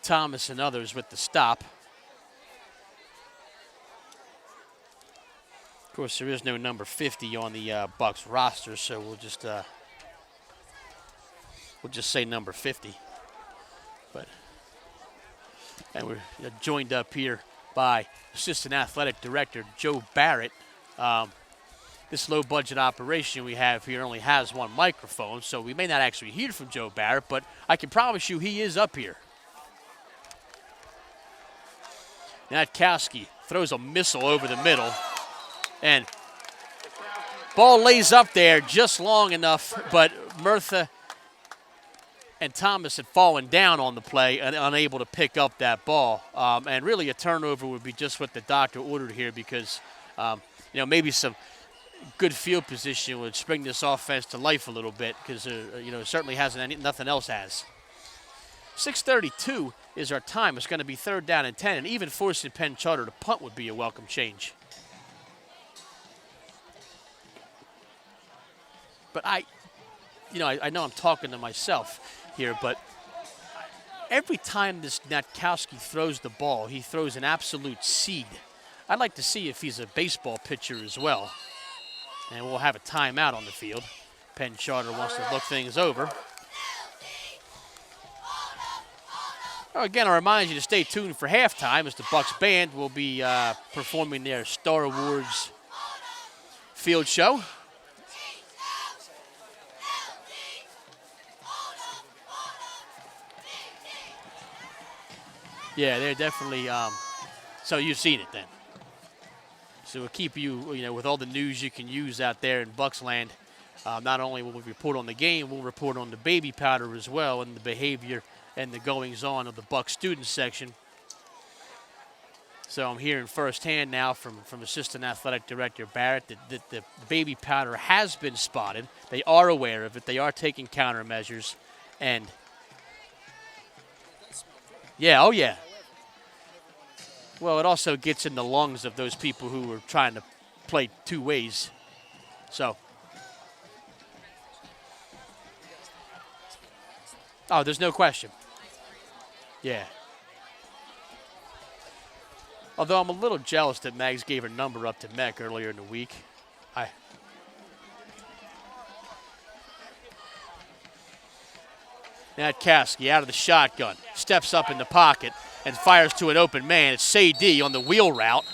[SPEAKER 1] Thomas and others with the stop. Of course, there is no number 50 on the Bucs roster, so we'll just say number 50. And we're joined up here by Assistant Athletic Director Joe Barrett. This low-budget operation we have here only has one microphone, so we may not actually hear from Joe Barrett, but I can promise you he is up here. Natkowski throws a missile over the middle, and ball lays up there just long enough, but Murtha and Thomas had fallen down on the play and unable to pick up that ball. And really a turnover would be just what the doctor ordered here because, maybe some good field position would spring this offense to life a little bit because, it certainly hasn't nothing else has. 6:32 is our time. It's going to be 3rd down and 10, and even forcing Penn Charter to punt would be a welcome change. But I know I'm talking to myself here, but every time this Natkowski throws the ball, he throws an absolute seed. I'd like to see if he's a baseball pitcher as well. And we'll have a timeout on the field. Penn Charter wants to look things over. Again, I remind you to stay tuned for halftime as the Bucks band will be performing their Star Awards field show. Yeah, they're definitely, so you've seen it then. So we'll keep you, with all the news you can use out there in Bucksland. Not only will we report on the game, we'll report on the baby powder as well and the behavior and the goings-on of the Bucks student section. So I'm hearing firsthand now from Assistant Athletic Director Barrett that the baby powder has been spotted. They are aware of it. They are taking countermeasures. And, yeah, oh yeah. Well, it also gets in the lungs of those people who are trying to play two ways. So. Oh, there's no question. Yeah. Although I'm a little jealous that Mags gave her number up to Mech earlier in the week. Natkowski out of the shotgun, steps up in the pocket and fires to an open man. It's Sadie on the wheel route.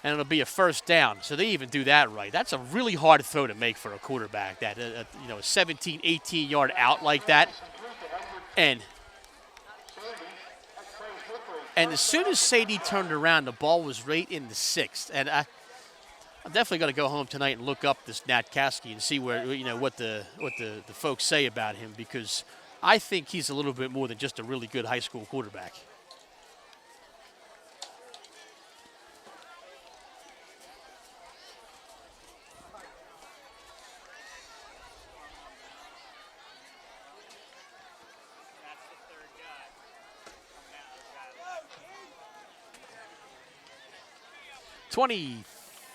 [SPEAKER 1] And it'll be a 1st down. So they even do that right. That's a really hard throw to make for a quarterback. That a 17, 18-yard out like that. And as soon as Sadie turned around, the ball was right in the 6th. And I'm definitely going to go home tonight and look up this Natkowski and see where what the folks say about him, because I think he's a little bit more than just a really good high school quarterback. Twenty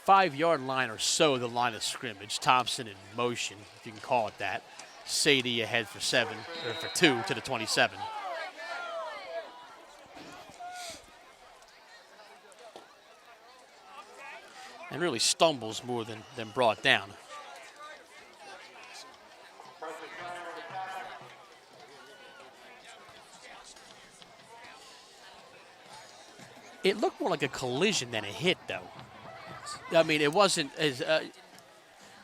[SPEAKER 1] 5-yard line or so, the line of scrimmage. Thompson in motion, if you can call it that. Sadie ahead for 2 to the 27. And really stumbles more than brought down. It looked more like a collision than a hit, though. I mean, it wasn't as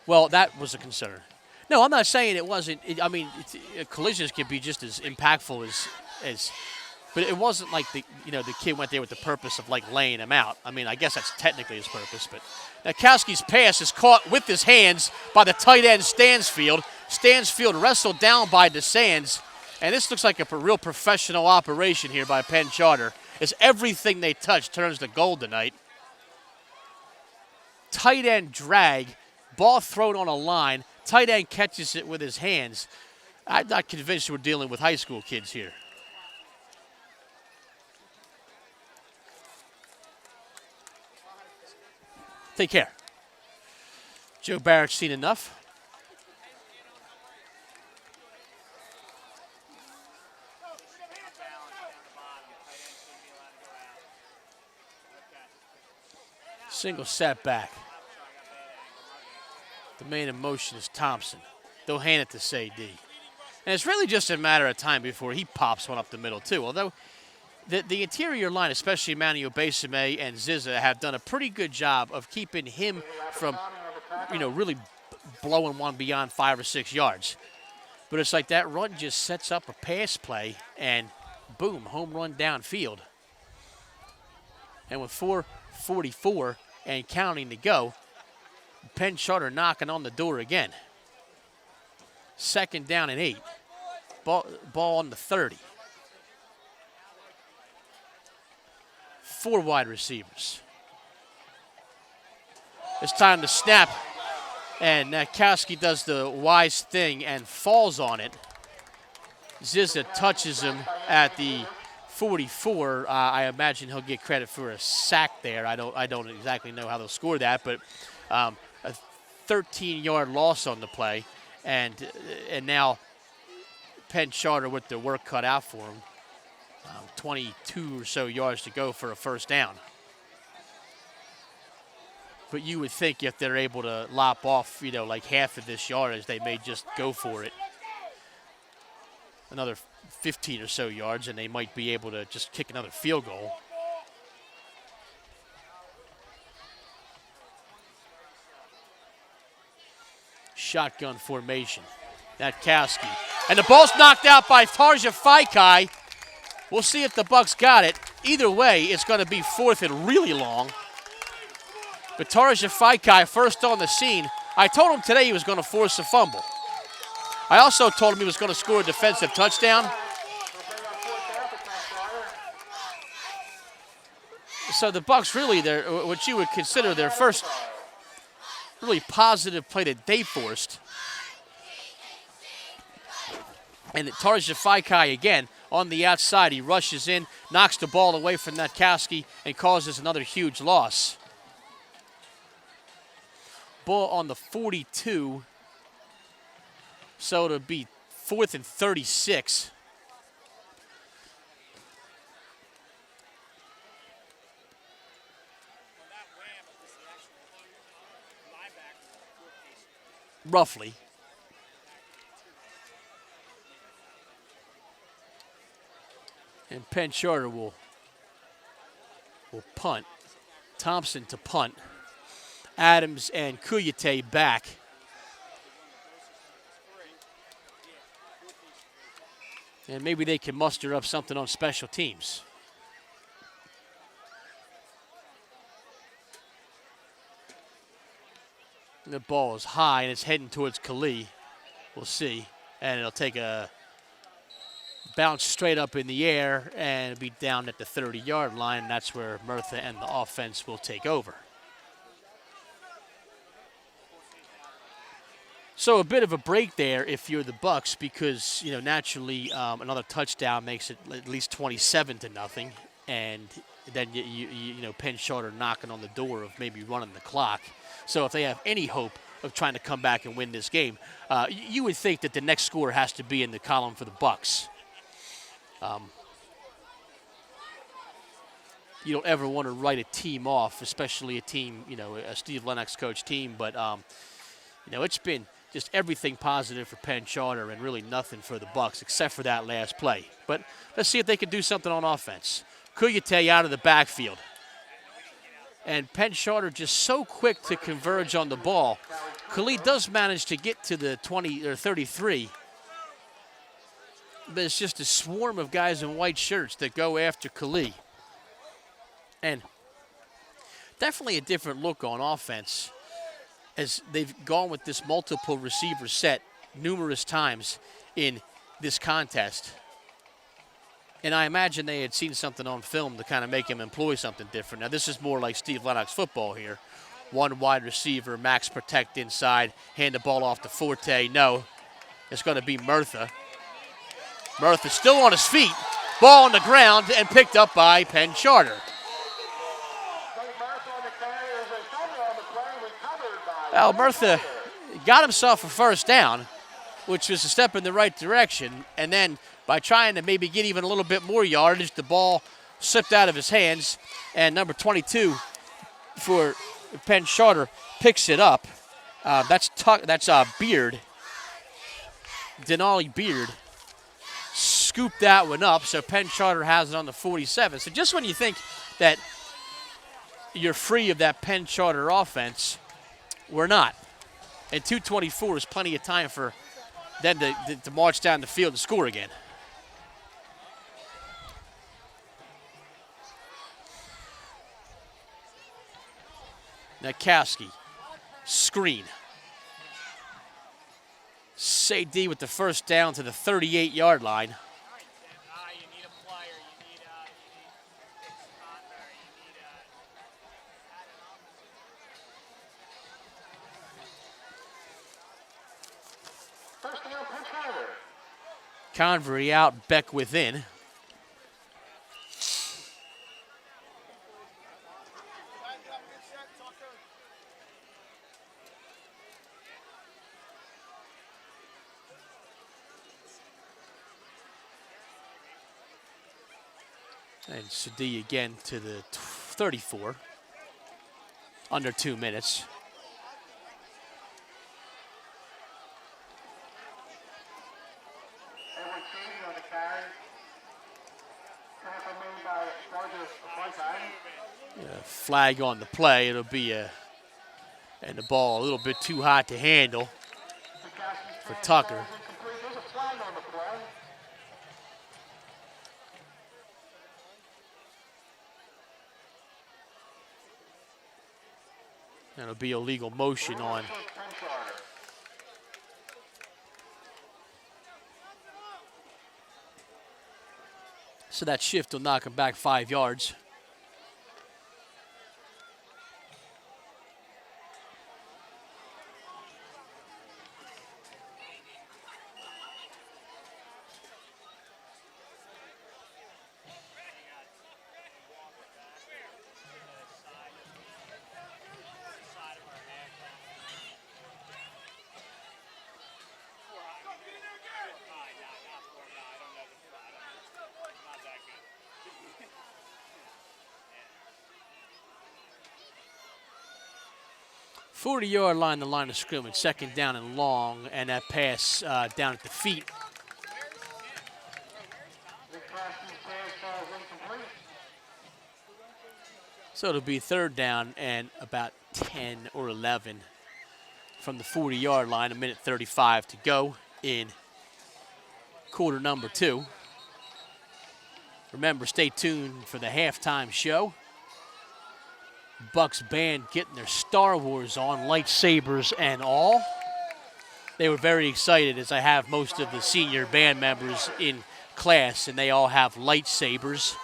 [SPEAKER 1] well. That was a concern. No, I'm not saying it wasn't. Collisions can be just as impactful as, but it wasn't like the kid went there with the purpose of like laying him out. I mean, I guess that's technically his purpose, but Natkowski's pass is caught with his hands by the tight end Stansfield. Stansfield wrestled down by DeSands, and this looks like a real professional operation here by Penn Charter, as everything they touch turns to gold tonight. Tight end drag, ball thrown on a line, tight end catches it with his hands. I'm not convinced we're dealing with high school kids here. Take care. Joe Barrett's seen enough. Single setback. The man in motion is Thompson. They'll hand it to Sadie. And it's really just a matter of time before he pops one up the middle, too. Although The interior line, especially Emmanuel Besame and Zizza, have done a pretty good job of keeping him from, really blowing one beyond 5 or 6 yards. But it's like that run just sets up a pass play, and boom, home run downfield. And with 4:44 and counting to go, Penn Charter knocking on the door again. 2nd down and 8. Ball on the 30. 4 wide receivers. It's time to snap, and Nakowski does the wise thing and falls on it. Zizza touches him at the 44. I imagine he'll get credit for a sack there. I don't exactly know how they'll score that, but a 13-yard loss on the play, and now Penn Charter with their work cut out for him. 22 or so yards to go for a 1st down. But you would think if they're able to lop off, like half of this yardage, they may just go for it. Another 15 or so yards, and they might be able to just kick another field goal. Shotgun formation. Nakowski. And the ball's knocked out by Tarja Faikai. We'll see if the Bucks got it. Either way, it's going to be 4th and really long. But Tarja Faikai first on the scene. I told him today he was going to force a fumble. I also told him he was going to score a defensive touchdown. So the Bucks really, what you would consider their first really positive play that they forced. And Tarja Faikai again on the outside. He rushes in, knocks the ball away from Nakowski, and causes another huge loss. Ball on the 42. So it'll be 4th and 36. Roughly. And Penn Charter will punt. Thompson to punt. Adams and Kuyate back. And maybe they can muster up something on special teams. The ball is high and it's heading towards Khalil. We'll see. And it'll take a bounce straight up in the air and be down at the 30-yard line. And that's where Murtha and the offense will take over. So a bit of a break there if you're the Bucks, because naturally another touchdown makes it at least 27-0, and then Penn Charter knocking on the door of maybe running the clock. So if they have any hope of trying to come back and win this game, you would think that the next score has to be in the column for the Bucks. You don't ever want to write a team off, especially a team, a Steve Lennox coach team, but it's been just everything positive for Penn Charter and really nothing for the Bucks except for that last play. But let's see if they can do something on offense. Kuyate out of the backfield. And Penn Charter just so quick to converge on the ball. Khalil does manage to get to the 20 or 33. But it's just a swarm of guys in white shirts that go after Khalil. And definitely a different look on offense, as they've gone with this multiple receiver set numerous times in this contest. And I imagine they had seen something on film to kind of make him employ something different. Now, this is more like Steve Lennox football here. One wide receiver, max protect inside, hand the ball off to Forte. No, it's going to be Murtha. Murtha still on his feet. Ball on the ground and picked up by Penn Charter. Well, Murtha got himself a 1st down, which was a step in the right direction. And then by trying to maybe get even a little bit more yardage, the ball slipped out of his hands. And number 22 for Penn Charter picks it up. That's Beard. Denali Beard scoop that one up, so Penn Charter has it on the 47. So just when you think that you're free of that Penn Charter offense, we're not. And 2:24 is plenty of time for them to march down the field and score again. Nakowski, screen. Sadie with the first down to the 38-yard line.
[SPEAKER 2] First down, Penn Charter.
[SPEAKER 1] Convery out, Beck within. And Sadie again to the 34. Under 2 minutes.
[SPEAKER 2] Edward Cheney on the carry. Tackle made by Georgia Whiteside.
[SPEAKER 1] Flag on the play. It'll be and the ball a little bit too hot to handle for Tucker.
[SPEAKER 2] There's a flag on the play.
[SPEAKER 1] That'll be illegal motion on
[SPEAKER 2] Penn Charter.
[SPEAKER 1] so that shift will knock him back 5 yards. – 40-yard line, the line of scrimmage, second down and long, and that pass down at the feet. So it'll be third down and about 10 or 11 from the 40-yard line, a minute 35 to go in quarter number 2. Remember, stay tuned for the halftime show. Bucks band getting their Star Wars on, lightsabers and all. They were very excited, as I have most of the senior band members in class, and they all have lightsabers.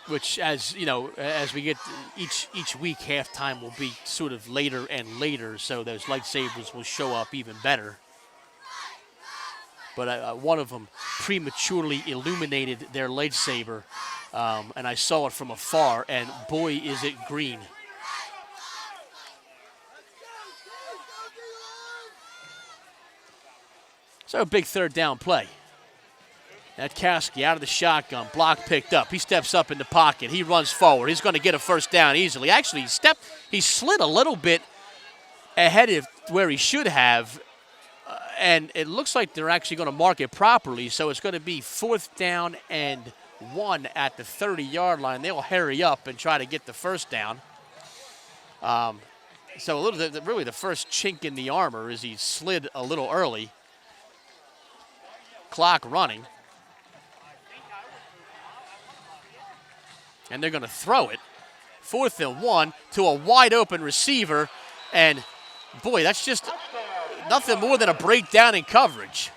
[SPEAKER 1] Which, as you know, as we get each week, halftime will be sort of later and later, so those lightsabers will show up even better. But one of them prematurely illuminated their lightsaber, and I saw it from afar, and boy, is it green. So a big third down play. That Kasky out of the shotgun, block picked up. He steps up in the pocket. He runs forward. He's going to get a first down easily. Actually, he slid a little bit ahead of where he should have, and it looks like they're actually going to mark it properly, so it's going to be 4th down and 1 at the 30-yard line. They'll hurry up and try to get the first down. So really the first chink in the armor is he slid a little early. Clock running. And they're going to throw it. 4th and 1 to a wide-open receiver, and boy, that's just nothing more than a breakdown in coverage.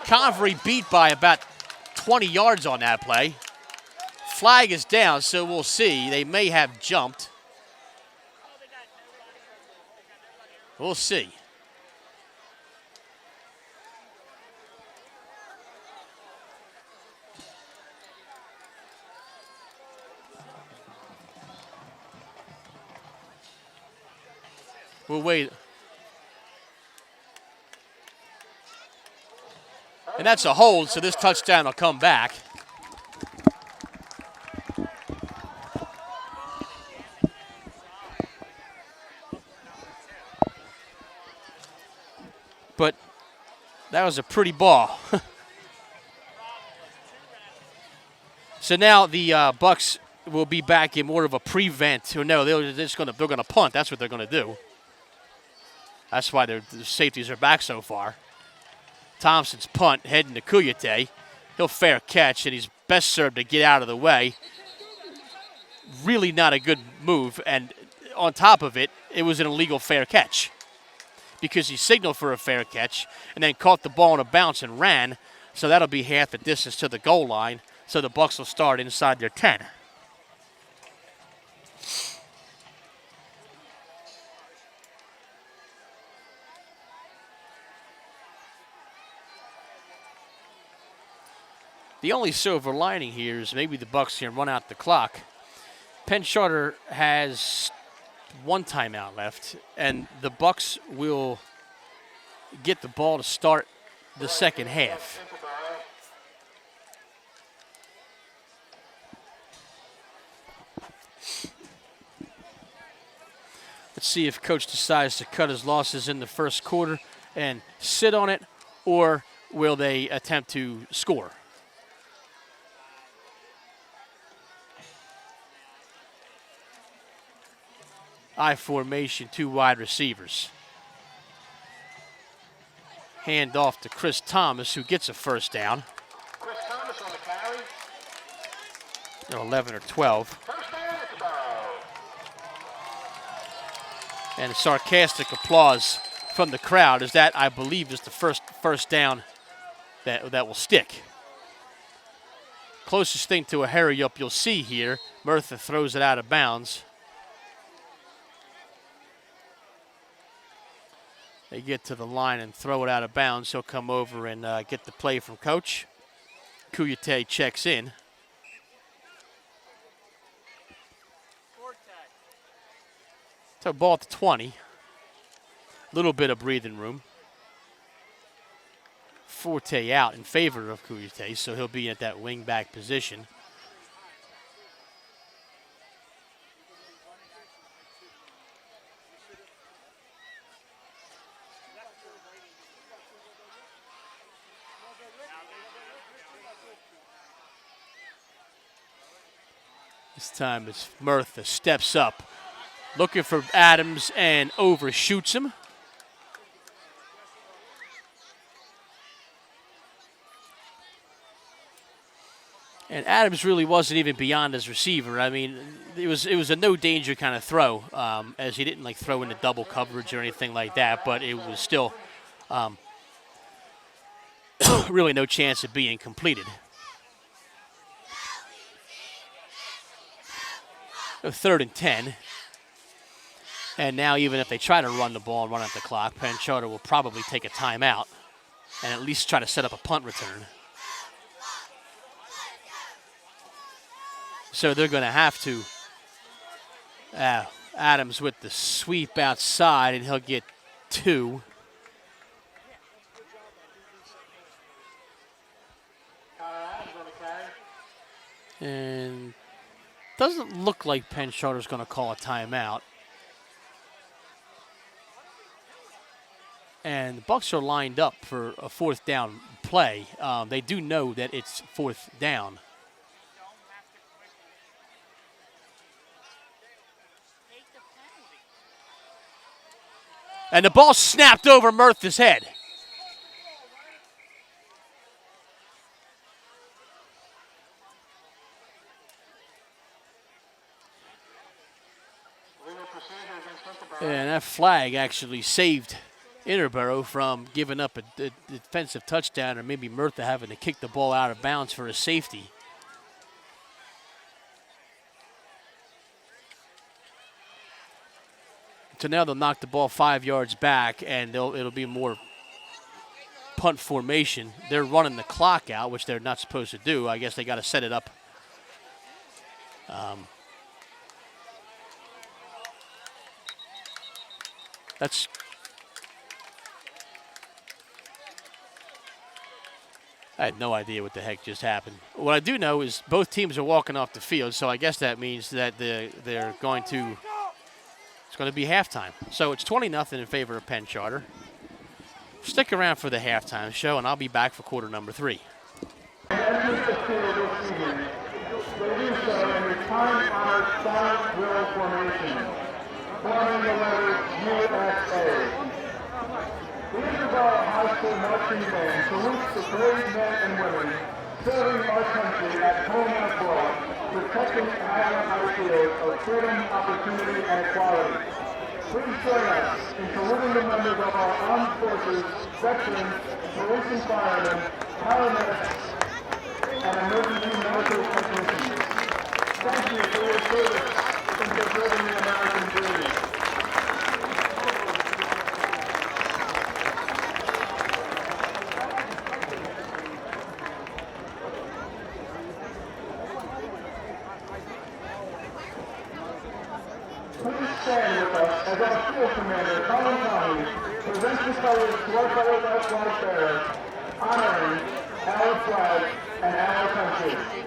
[SPEAKER 1] Convery beat by about 20 yards on that play. Flag is down, so we'll see. They may have jumped. We'll see. We'll wait. And that's a hold, so this touchdown will come back. That was a pretty ball. So now the Bucks will be back in more of a prevent. Or no, they're gonna punt. That's what they're gonna do. That's why the safeties are back so far. Thompson's punt heading to Kuyate. He'll fair catch, and he's best served to get out of the way. Really not a good move, and on top of it, it was an illegal fair catch because he signaled for a fair catch and then caught the ball on a bounce and ran. So that'll be half the distance to the goal line. So the Bucks will start inside their 10. The only silver lining here is maybe the Bucks can run out the clock. Penn Charter has one timeout left, and the Bucks will get the ball to start the second half. Let's see if Coach decides to cut his losses in the first quarter and sit on it, or will they attempt to score? I formation, 2 wide receivers. Hand off to Chris Thomas, who gets a first down.
[SPEAKER 2] Chris Thomas on the carry.
[SPEAKER 1] 11 or 12.
[SPEAKER 2] First down, Interboro.
[SPEAKER 1] And sarcastic applause from the crowd, as that, I believe, is the first down that will stick. Closest thing to a hurry-up you'll see here. Murtha throws it out of bounds. They get to the line and throw it out of bounds. He'll come over and get the play from Coach. Kuyate checks in. So ball at the 20. Little bit of breathing room. Forte out in favor of Kuyate, so he'll be at that wing back position. This time it's Murtha steps up, looking for Adams and overshoots him. And Adams really wasn't even beyond his receiver. I mean, it was a no danger kind of throw, as he didn't like throw into double coverage or anything like that. But it was still really no chance of being completed. So 3rd and 10. And now even if they try to run the ball and run out the clock, Penn Charter will probably take a timeout and at least try to set up a punt return. So they're going to have to. Adams with the sweep outside, and he'll get 2. And doesn't look like Penn Charter's going to call a timeout. And the Bucks are lined up for a 4th down play. They do know that it's 4th down. And the ball snapped over Murtha's head. And that flag actually saved Interboro from giving up a defensive touchdown, or maybe Murtha having to kick the ball out of bounds for a safety. So now they'll knock the ball 5 yards back, and it'll be more punt formation. They're running the clock out, which they're not supposed to do. I guess they got to set it up. I had no idea what the heck just happened. What I do know is both teams are walking off the field, so I guess that means that they're going to. It's going to be halftime. So it's 20-0 in favor of Penn Charter. Stick around for the halftime show, and I'll be back for quarter number 3.
[SPEAKER 3] Entering the field this season, they do so in your time-honored silent drill formation, forming the letters USA. The Interboro High School Marching Band salutes the brave men and women serving our country at home and abroad, protecting our ideals of freedom, opportunity, and equality. Please join us in saluting the members of our armed forces, veterans, police and firemen, paramedics, and emergency medical technicians. Thank you for your service in preserving the American dream. Please stand with us as our field commander, Colin Tommy, presents the colors to our fellow white flag bearers, honoring our flag and our country.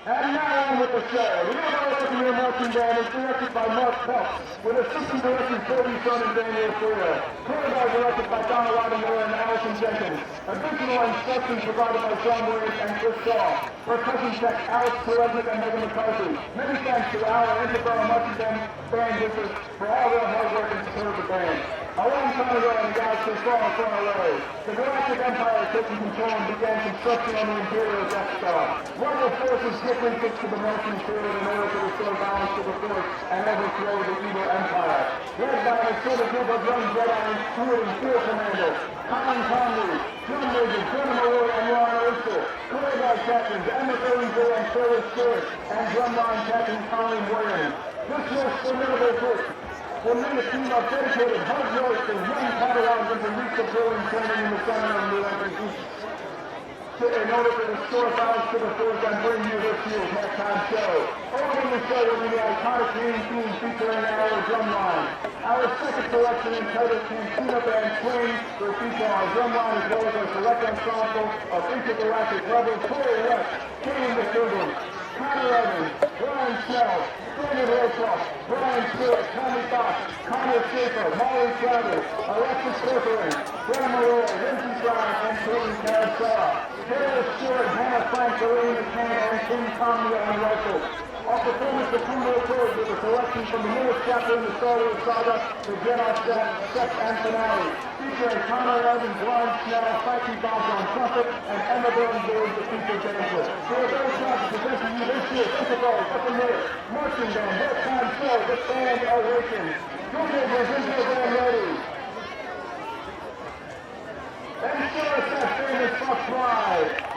[SPEAKER 3] And now on with the show. The Interboro Marching Band is directed by Mark Phelps, with assistant directors Cody Son and Daniel Freer. Choreographed directed by Donna Rottenmiller and Allison Jenkins. Additional instructions provided by John Williams and Chris Shaw. Percussion tech Alex Pereznik and Megan McCarthy. Many thanks to our Interboro Marching Band visitors for all their hard work and support of the band. A long time ago in the galaxy far, far away, the Galactic Empire had taken control and began construction on the Imperial Death Star. Rebel forces quickly took to the Martian field in order to restore balance to the Force and overthrow the evil Empire. Led by an assorted group of young Jedi, including Field Commander Colin Conley, Drum Major Jim Malloy and Ron Oyster, choreographed captains Emma Berlinger and Shirley Stewart, and drumline Captain Colin Williams. This most formidable group will lead a team of dedicated, hard-worked, and young Padawans into lethal drilling training in the center of New England East. In order to restore balance to the Force and bring you this year's halftime show. Opening the show will be the iconic main theme featuring our drumline. Our second selection entitled Cantina Band Swing will feature our drumline as well as our select ensemble of intergalactic rebels, Corey West, Kane McDougal, Connor Evans, Brian Snell, Brandon Rosoff, Brian Stewart, Tommy Fox, Connor Schaefer, Molly Travers, Alexis Corcoran, Graham Malloy, Vincent Brown, and Clayton Carousel. Taylor Stewart, Hannah Frank, Lorraine McCann, and Tim Conley on rifle. Our performance will come to a close with a selection from the newest chapter in the Star Wars saga, the Jedi Set and Finale, featuring Connor Evans, Brian Snell, Frankie Bobs on trumpet, and Emma Berlinger as the featured dancer. We are very proud to present to you this year's Interboro Marching Band halftime show, The Band Awakens. Drum Majors in your band ready. And show us that famous Fox Ride.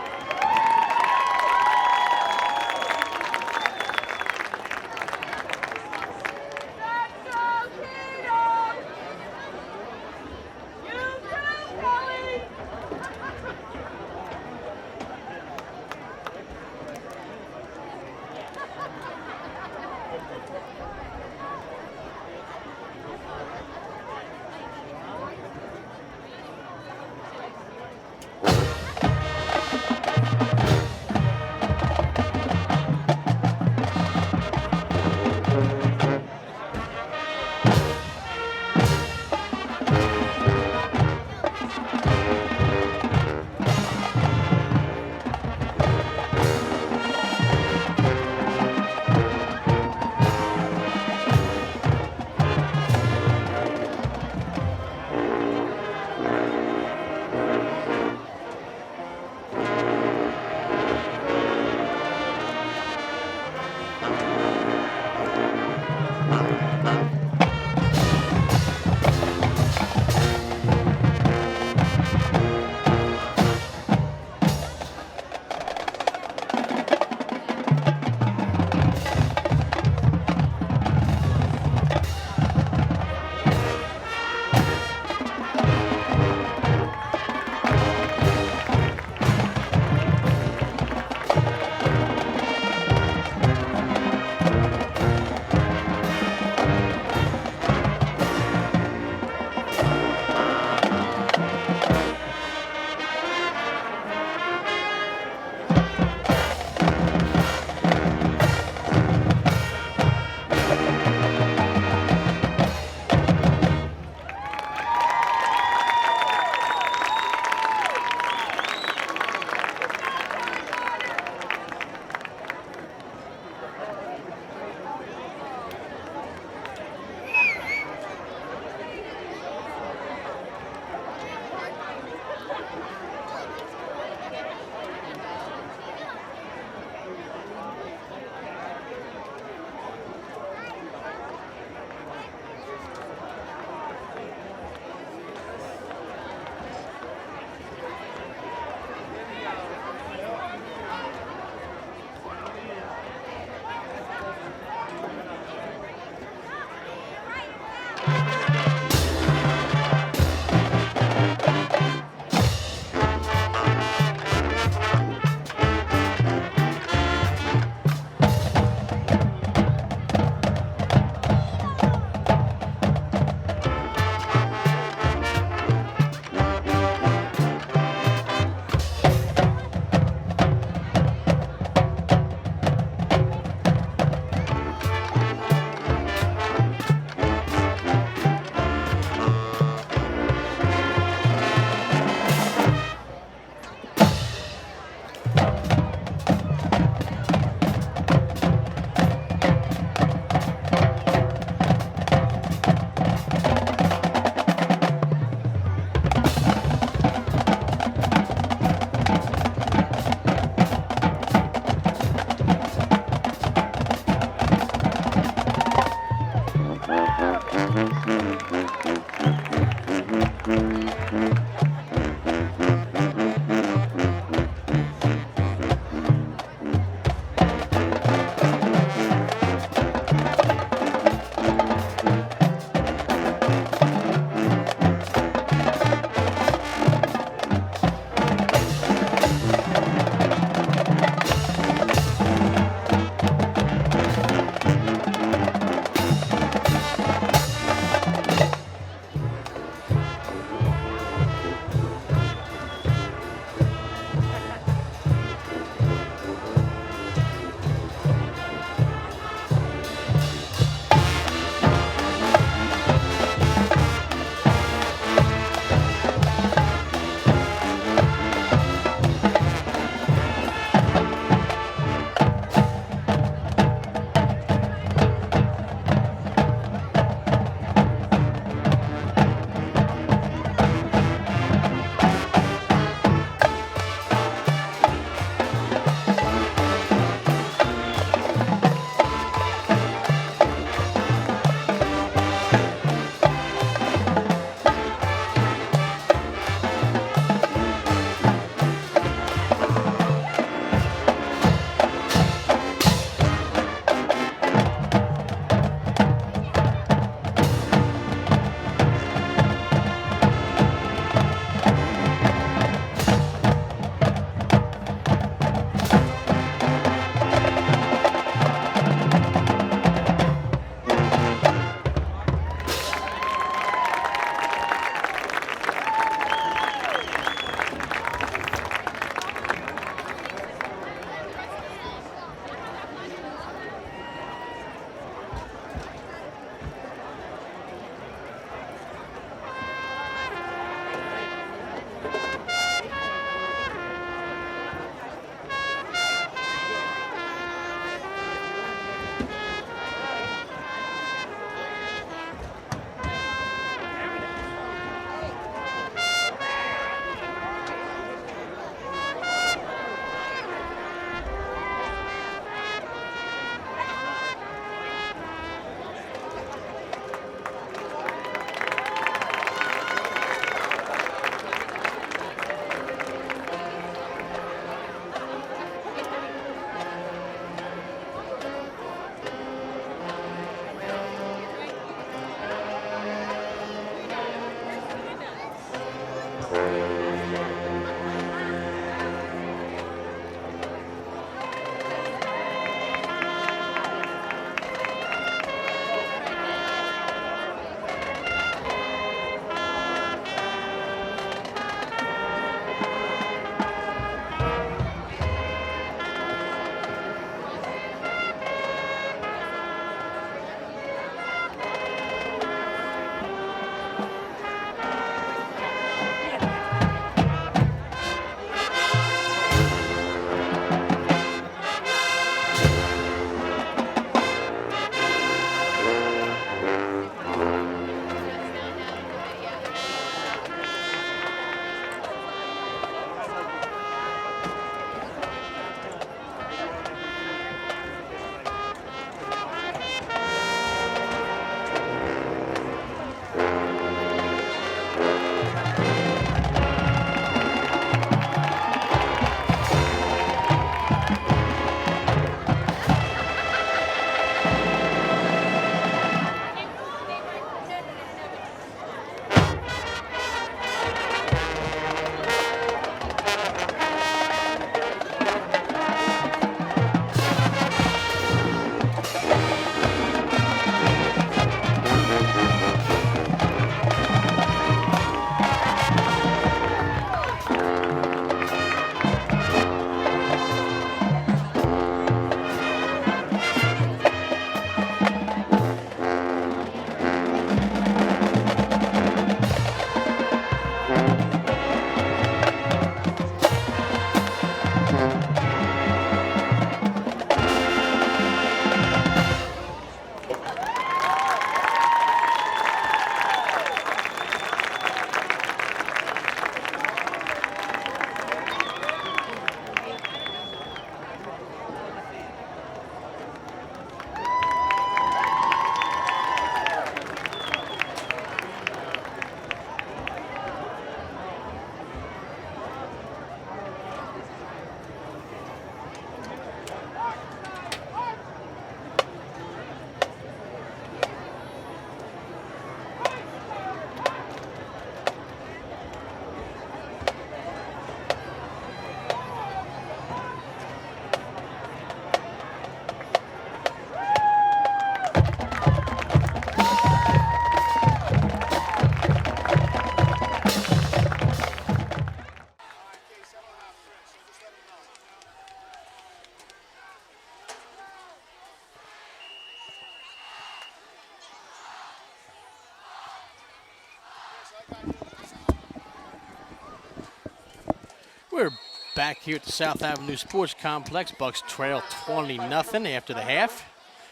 [SPEAKER 1] We're back here at the South Avenue Sports Complex. Bucks trail 20-0 after the half.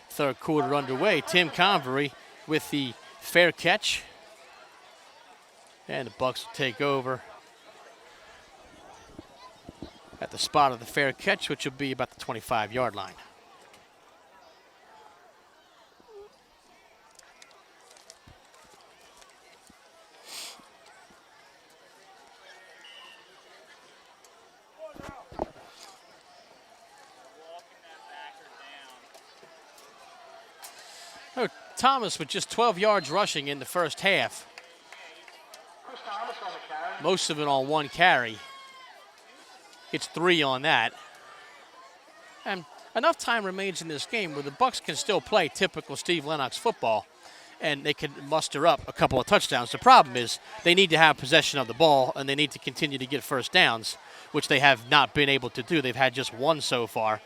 [SPEAKER 1] Third quarter underway. Tim Convery with the fair catch. And the Bucks will take over at the spot of the fair catch, which will be about the 25-yard line. Oh, Thomas with just 12 yards rushing in the first half.
[SPEAKER 2] Chris Thomas on the carry.
[SPEAKER 1] Most of it on one carry. It's 3 on that. And enough time remains in this game where the Bucks can still play typical Steve Lennox football, and they can muster up a couple of touchdowns. The problem is they need to have possession of the ball, and they need to continue to get first downs, which they have not been able to do. They've had just one so far,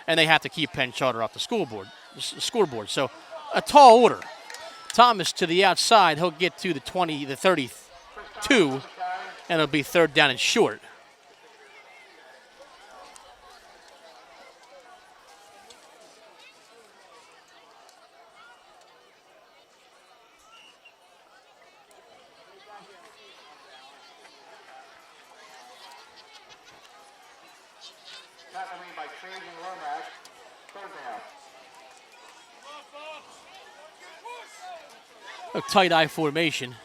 [SPEAKER 1] and they have to keep Penn Charter off the scoreboard. So a tall order. Thomas to the outside. He'll get to the 20, the 32, and it'll be third down and short.
[SPEAKER 2] Tackle made by Trajan Lomax. Third down.
[SPEAKER 1] A tight eye formation.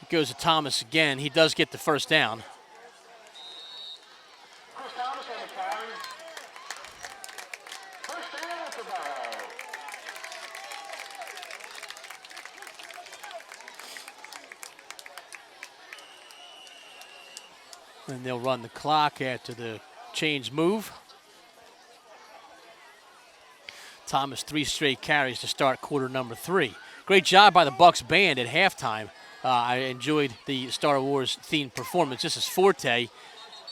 [SPEAKER 1] It goes to Thomas again. He does get the first down.
[SPEAKER 2] Chris Thomas on the carry. First down, Interboro.
[SPEAKER 1] And they'll run the clock after the chains move. Thomas 3 straight carries to start quarter number 3. Great job by the Bucks band at halftime. I enjoyed the Star Wars themed performance. This is Forte,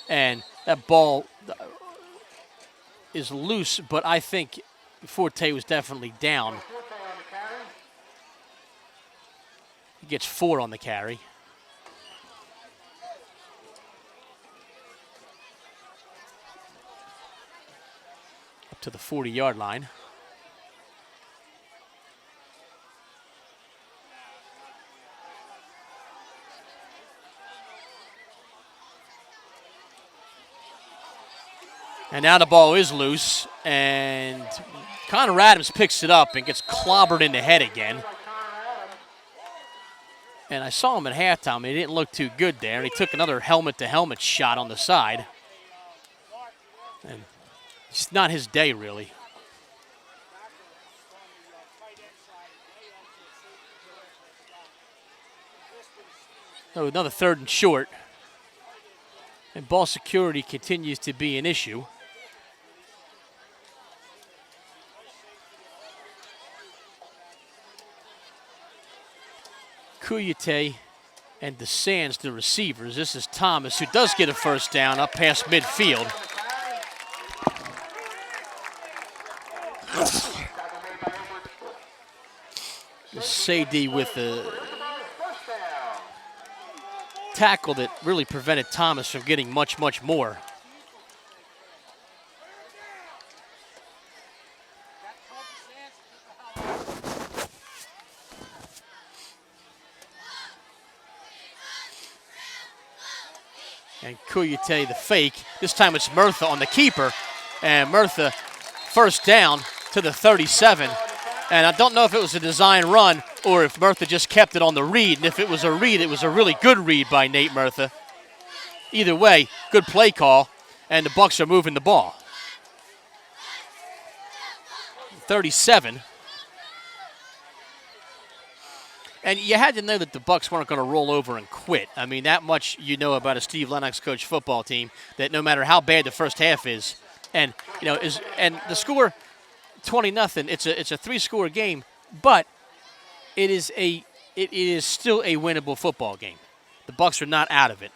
[SPEAKER 1] and that ball is loose, but I think Forte was definitely down.
[SPEAKER 2] Forte on the carry.
[SPEAKER 1] He gets 4 on the carry. Up to the 40-yard line. And now the ball is loose, and Connor Adams picks it up and gets clobbered in the head again. And I saw him at halftime. He didn't look too good there, and he took another helmet-to-helmet shot on the side. And it's not his day, really. So another third and short. And ball security continues to be an issue. Kuyate and DeSands, the receivers. This is Thomas, who does get a first down up past midfield. Sadie with a tackle that really prevented Thomas from getting much, much more. And Kuyate the fake. This time it's Murtha on the keeper. And Murtha first down to the 37. And I don't know if it was a design run or if Murtha just kept it on the read. And if it was a read, it was a really good read by Nate Murtha. Either way, good play call. And the Bucks are moving the ball. 37. And you had to know that the Bucks weren't going to roll over and quit. I mean, that much you know about a Steve Lennox coach football team, that no matter how bad the first half is, and and the score 20-0. It's a 3-score game, but it is still a winnable football game. The Bucks are not out of it.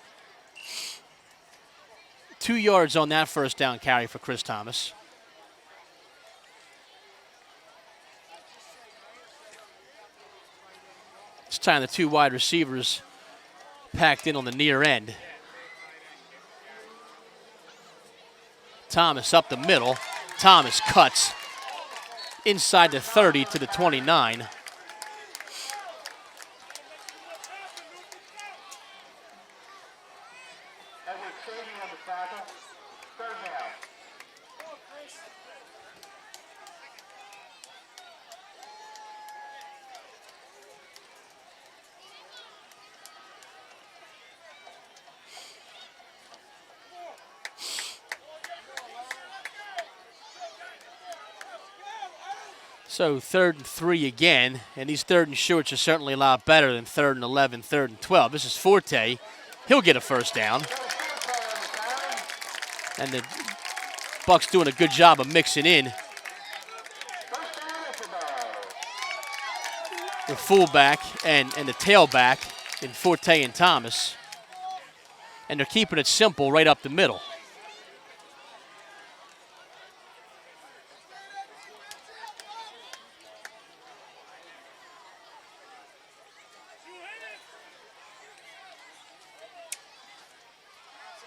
[SPEAKER 1] 2 yards on that first down carry for Chris Thomas. This time the 2 wide receivers packed in on the near end. Thomas up the middle. Thomas cuts inside the 30 to the 29. So 3rd and 3 again, and these 3rd and shorts are certainly a lot better than 3rd and 11, 3rd and 12. This is Forte. He'll get a first down. And the Bucks doing a good job of mixing in the fullback and the tailback in Forte and Thomas. And they're keeping it simple right up the middle.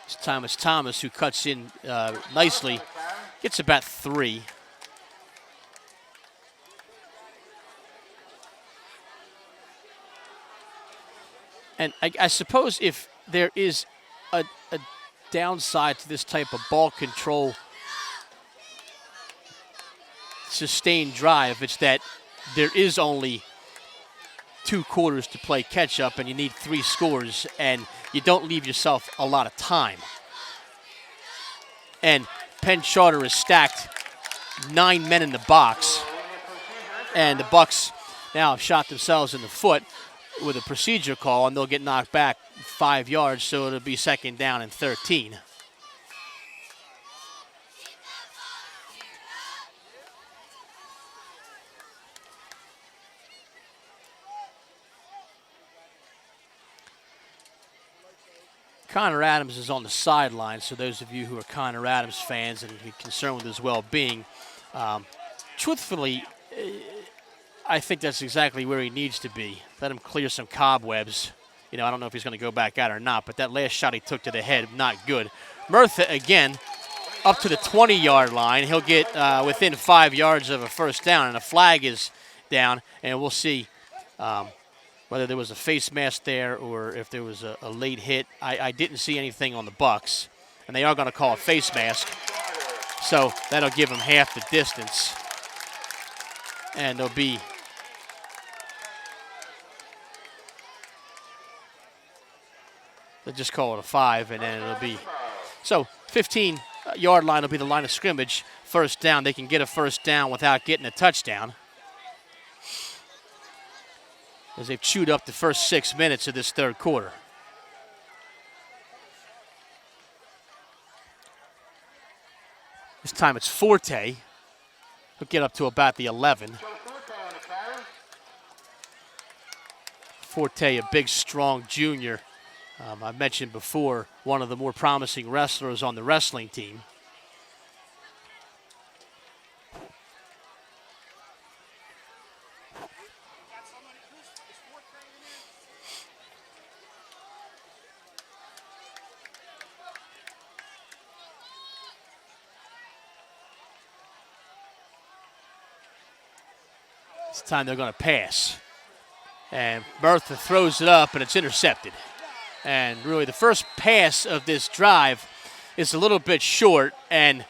[SPEAKER 1] This time it's Thomas who cuts in nicely. Gets about 3. And I suppose if there is a downside to this type of ball control sustained drive, it's that there is only 2 quarters to play catch up and you need 3 scores, and you don't leave yourself a lot of time. And Penn Charter is stacked 9 men in the box, and the Bucks now have shot themselves in the foot with a procedure call, and they'll get knocked back 5 yards, so it'll be 2nd down and 13. Connor Adams is on the sideline, so those of you who are Connor Adams fans and concerned with his well-being, truthfully, I think that's exactly where he needs to be. Let him clear some cobwebs. I don't know if he's going to go back out or not, but that last shot he took to the head, not good. Murtha, again, up to the 20-yard line. He'll get within 5 yards of a first down, and a flag is down, and we'll see whether there was a face mask there or if there was a late hit. I didn't see anything on the Bucks, and they are going to call a face mask, so that'll give them half the distance, and they'll just call it a 5, and then it'll be so 15-yard line will be the line of scrimmage. First down, they can get a first down without getting a touchdown, as they've chewed up the first 6 minutes of this 3rd quarter. This time it's Forte. He'll get up to about the 11. Forte, a big, strong junior. I mentioned before, one of the more promising wrestlers on the wrestling team. This time they're going to pass. And Murtha throws it up, and it's intercepted. And really the first pass of this drive is a little bit short, and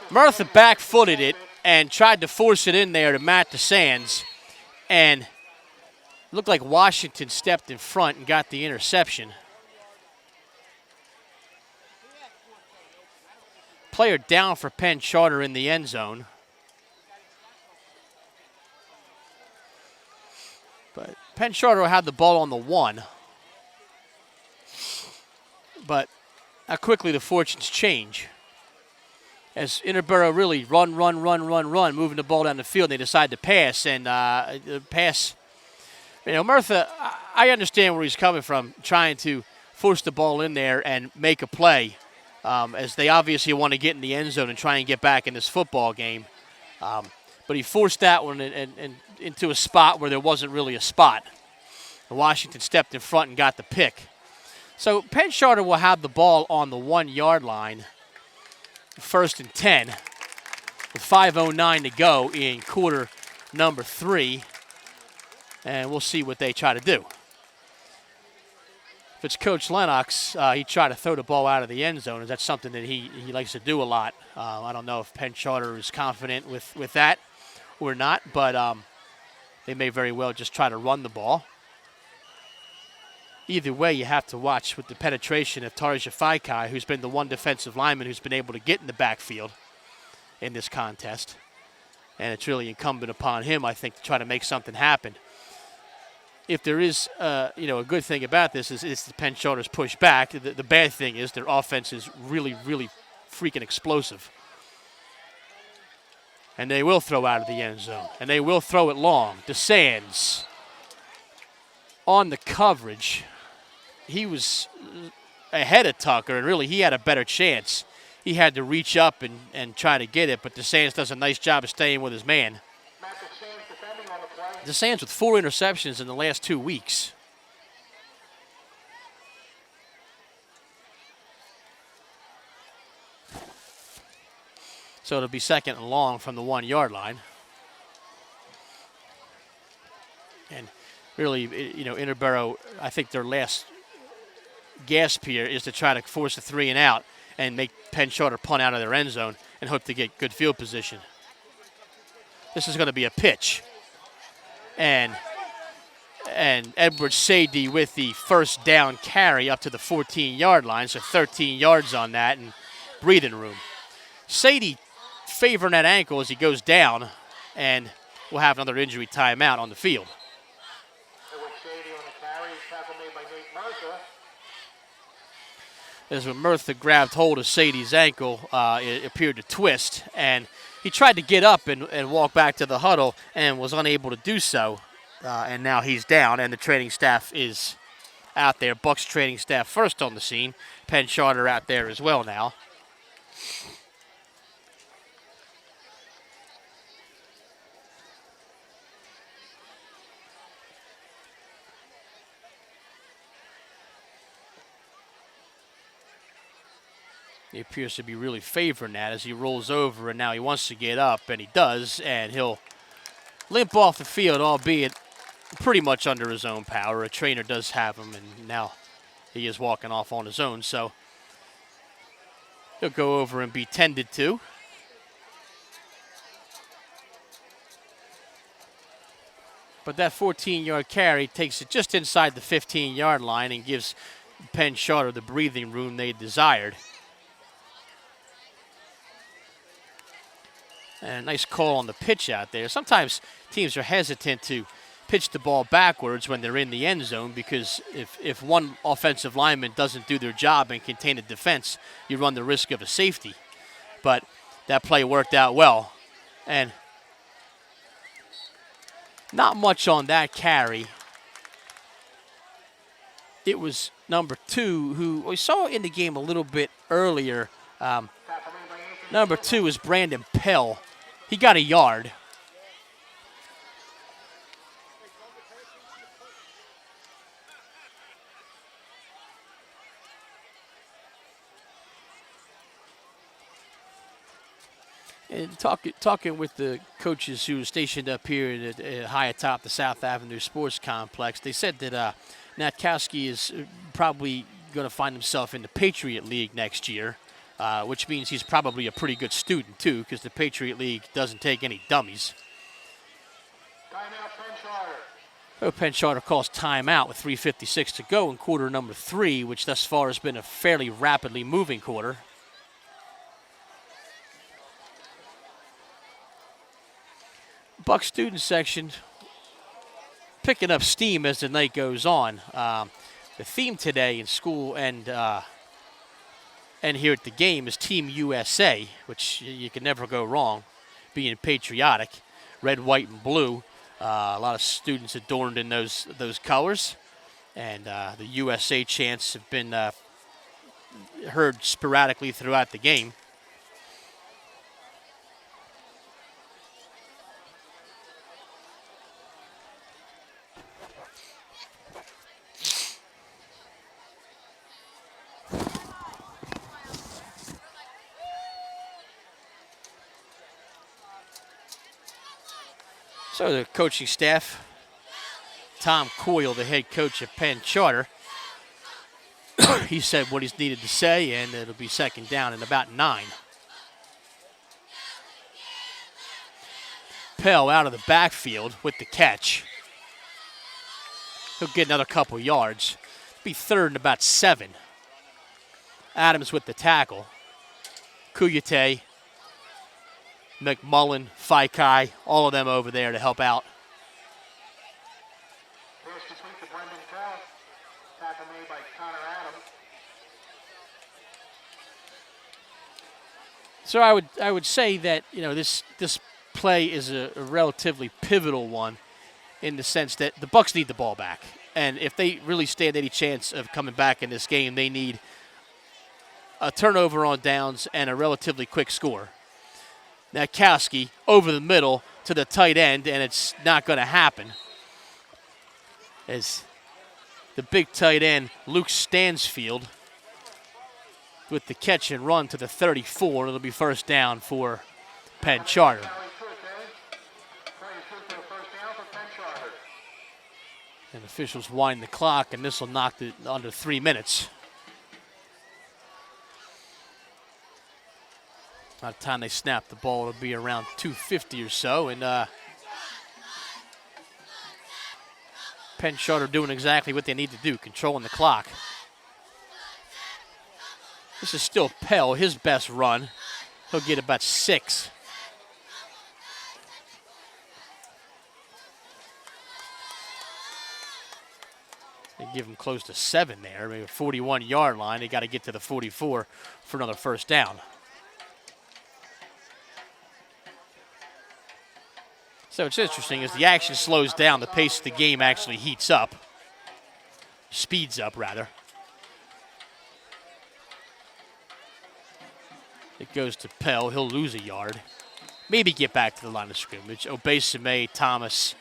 [SPEAKER 1] Murtha back-footed it and tried to force it in there to Matt DeSands, and it looked like Washington stepped in front and got the interception. Player down for Penn Charter in the end zone. But Penn Charter had the ball on the 1. But how quickly the fortunes change. As Interboro really run, moving the ball down the field, they decide to pass. And pass, Murtha, I understand where he's coming from, trying to force the ball in there and make a play, as they obviously want to get in the end zone and try and get back in this football game. But he forced that one and into a spot where there wasn't really a spot. And Washington stepped in front and got the pick. So Penn Charter will have the ball on the 1-yard line, 1st and 10, with 5:09 to go in quarter number 3, and we'll see what they try to do. If it's Coach Lennox, he'd try to throw the ball out of the end zone, and that's something that he likes to do a lot. I don't know if Penn Charter is confident with that or not, but they may very well just try to run the ball. Either way, you have to watch with the penetration of Tarja Faikai, who's been the one defensive lineman who's been able to get in the backfield in this contest. And it's really incumbent upon him, I think, to try to make something happen. If there is, a good thing about this is the Penn Charter's push back. The bad thing is their offense is really, really freaking explosive. And they will throw out of the end zone. And they will throw it long. DeSands on the coverage. He was ahead of Tucker, and really he had a better chance. He had to reach up and try to get it, but DeSands does a nice job of staying with his man. DeSands with 4 interceptions in the last 2 weeks. So it'll be 2nd and long from the 1-yard line. And really, Interboro, I think their last gasp here is to try to force a 3 and out and make Penn Charter punt out of their end zone and hope to get good field position. This is going to be a pitch. And Edward Sadie with the 1st down carry up to the 14-yard line, so 13 yards on that and breathing room. Sadie favoring that ankle as he goes down, and we'll have another injury timeout on the field. As when Murtha grabbed hold of Sadie's ankle, it appeared to twist, and he tried to get up and walk back to the huddle and was unable to do so, and now he's down, and the training staff is out there. Bucks training staff first on the scene. Penn Charter out there as well now. He appears to be really favoring that as he rolls over, and now he wants to get up, and he does, and he'll limp off the field, albeit pretty much under his own power. A trainer does have him, and now he is walking off on his own, so he'll go over and be tended to. But that 14-yard carry takes it just inside the 15-yard line and gives Penn Charter the breathing room they desired. And a nice call on the pitch out there. Sometimes teams are hesitant to pitch the ball backwards when they're in the end zone because if one offensive lineman doesn't do their job and contain a defense, you run the risk of a safety. But that play worked out well. And not much on that carry. It was number 2, who we saw in the game a little bit earlier. Number 2 is Brandon Pell. He got a yard. And talking with the coaches who are stationed up here high atop the South Avenue Sports Complex, they said that Natkowski is probably going to find himself in the Patriot League next year. Which means he's probably a pretty good student, too, because the Patriot League doesn't take any dummies.
[SPEAKER 2] Timeout, Penn Charter.
[SPEAKER 1] So Penn Charter calls timeout with 3:56 to go in quarter number 3, which thus far has been a fairly rapidly moving quarter. Buck student section picking up steam as the night goes on. The theme today in school and here at the game is Team USA, which you can never go wrong, being patriotic, red, white, and blue. A lot of students adorned in those colors, and the USA chants have been heard sporadically throughout the game. So the coaching staff, Tom Coyle, the head coach of Penn Charter, he said what he's needed to say, and it'll be second down and about 9. Pell out of the backfield with the catch. He'll get another couple yards. Be third and about 7. Adams with the tackle. Kuyate, McMullen, Faikai, all of them over there to help out.
[SPEAKER 2] Pass complete to Brendan Pell. Tackle made by Connor Adams.
[SPEAKER 1] So I would say that, you know, this play is a relatively pivotal one in the sense that the Bucs need the ball back. And if they really stand any chance of coming back in this game, they need a turnover on downs and a relatively quick score. Nakowski over the middle to the tight end, and it's not going to happen. As the big tight end, Luke Stansfield, with the catch and run to the 34. It'll be first down for Penn Charter. And officials wind the clock, and this will knock it under 3 minutes. By the time they snap the ball, it'll be around 2:50 or so. And Penn Charter doing exactly what they need to do, controlling the clock. This is still Pell, his best run. He'll get about 6. They give him close to 7 there, maybe a 41-yard line. They got to get to the 44 for another first down. So it's interesting, as the action slows down, the pace of the game actually heats up. Speeds up, rather. It goes to Pell. He'll lose a yard. Maybe get back to the line of scrimmage. Obesame, Thomas,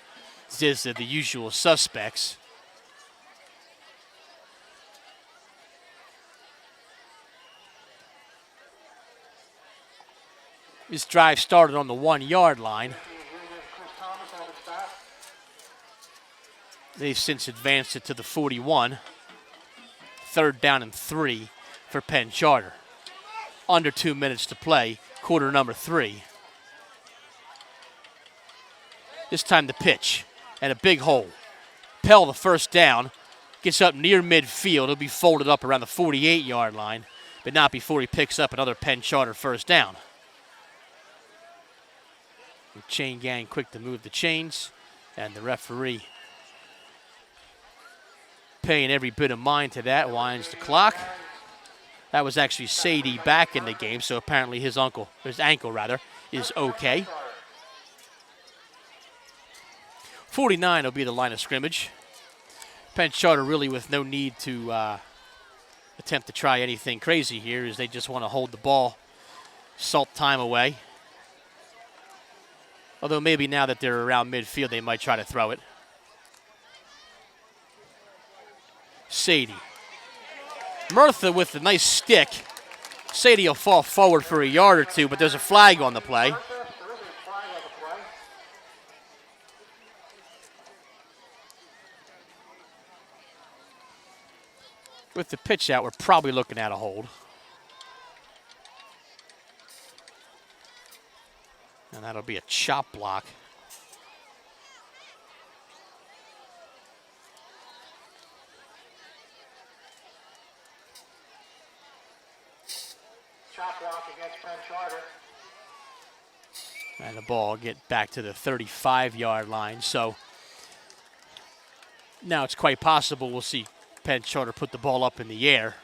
[SPEAKER 1] Zizza, the usual suspects. This drive started on the 1-yard line. They've since advanced it to the 41. Third down and 3 for Penn Charter. Under 2 minutes to play, quarter number 3. This time the pitch and a big hole. Pell, the first down, gets up near midfield. He'll be folded up around the 48-yard line, but not before he picks up another Penn Charter first down. The chain gang quick to move the chains, and the referee paying every bit of mind to that, winds the clock. That was actually Sadie back in the game, so apparently his ankle is okay. 49 will be the line of scrimmage. Penn Charter really with no need to attempt to try anything crazy here, as they just want to hold the ball, salt time away. Although maybe now that they're around midfield, they might try to throw it. Sadie. Murtha with the nice stick. Sadie will fall forward for a yard or two, but there's a flag on the play. With the pitch out, we're probably looking at a hold. And that'll be a chop block.
[SPEAKER 2] Chop block against Penn Charter.
[SPEAKER 1] And the ball will get back to the 35-yard line. So now it's quite possible we'll see Penn Charter put the ball up in the air.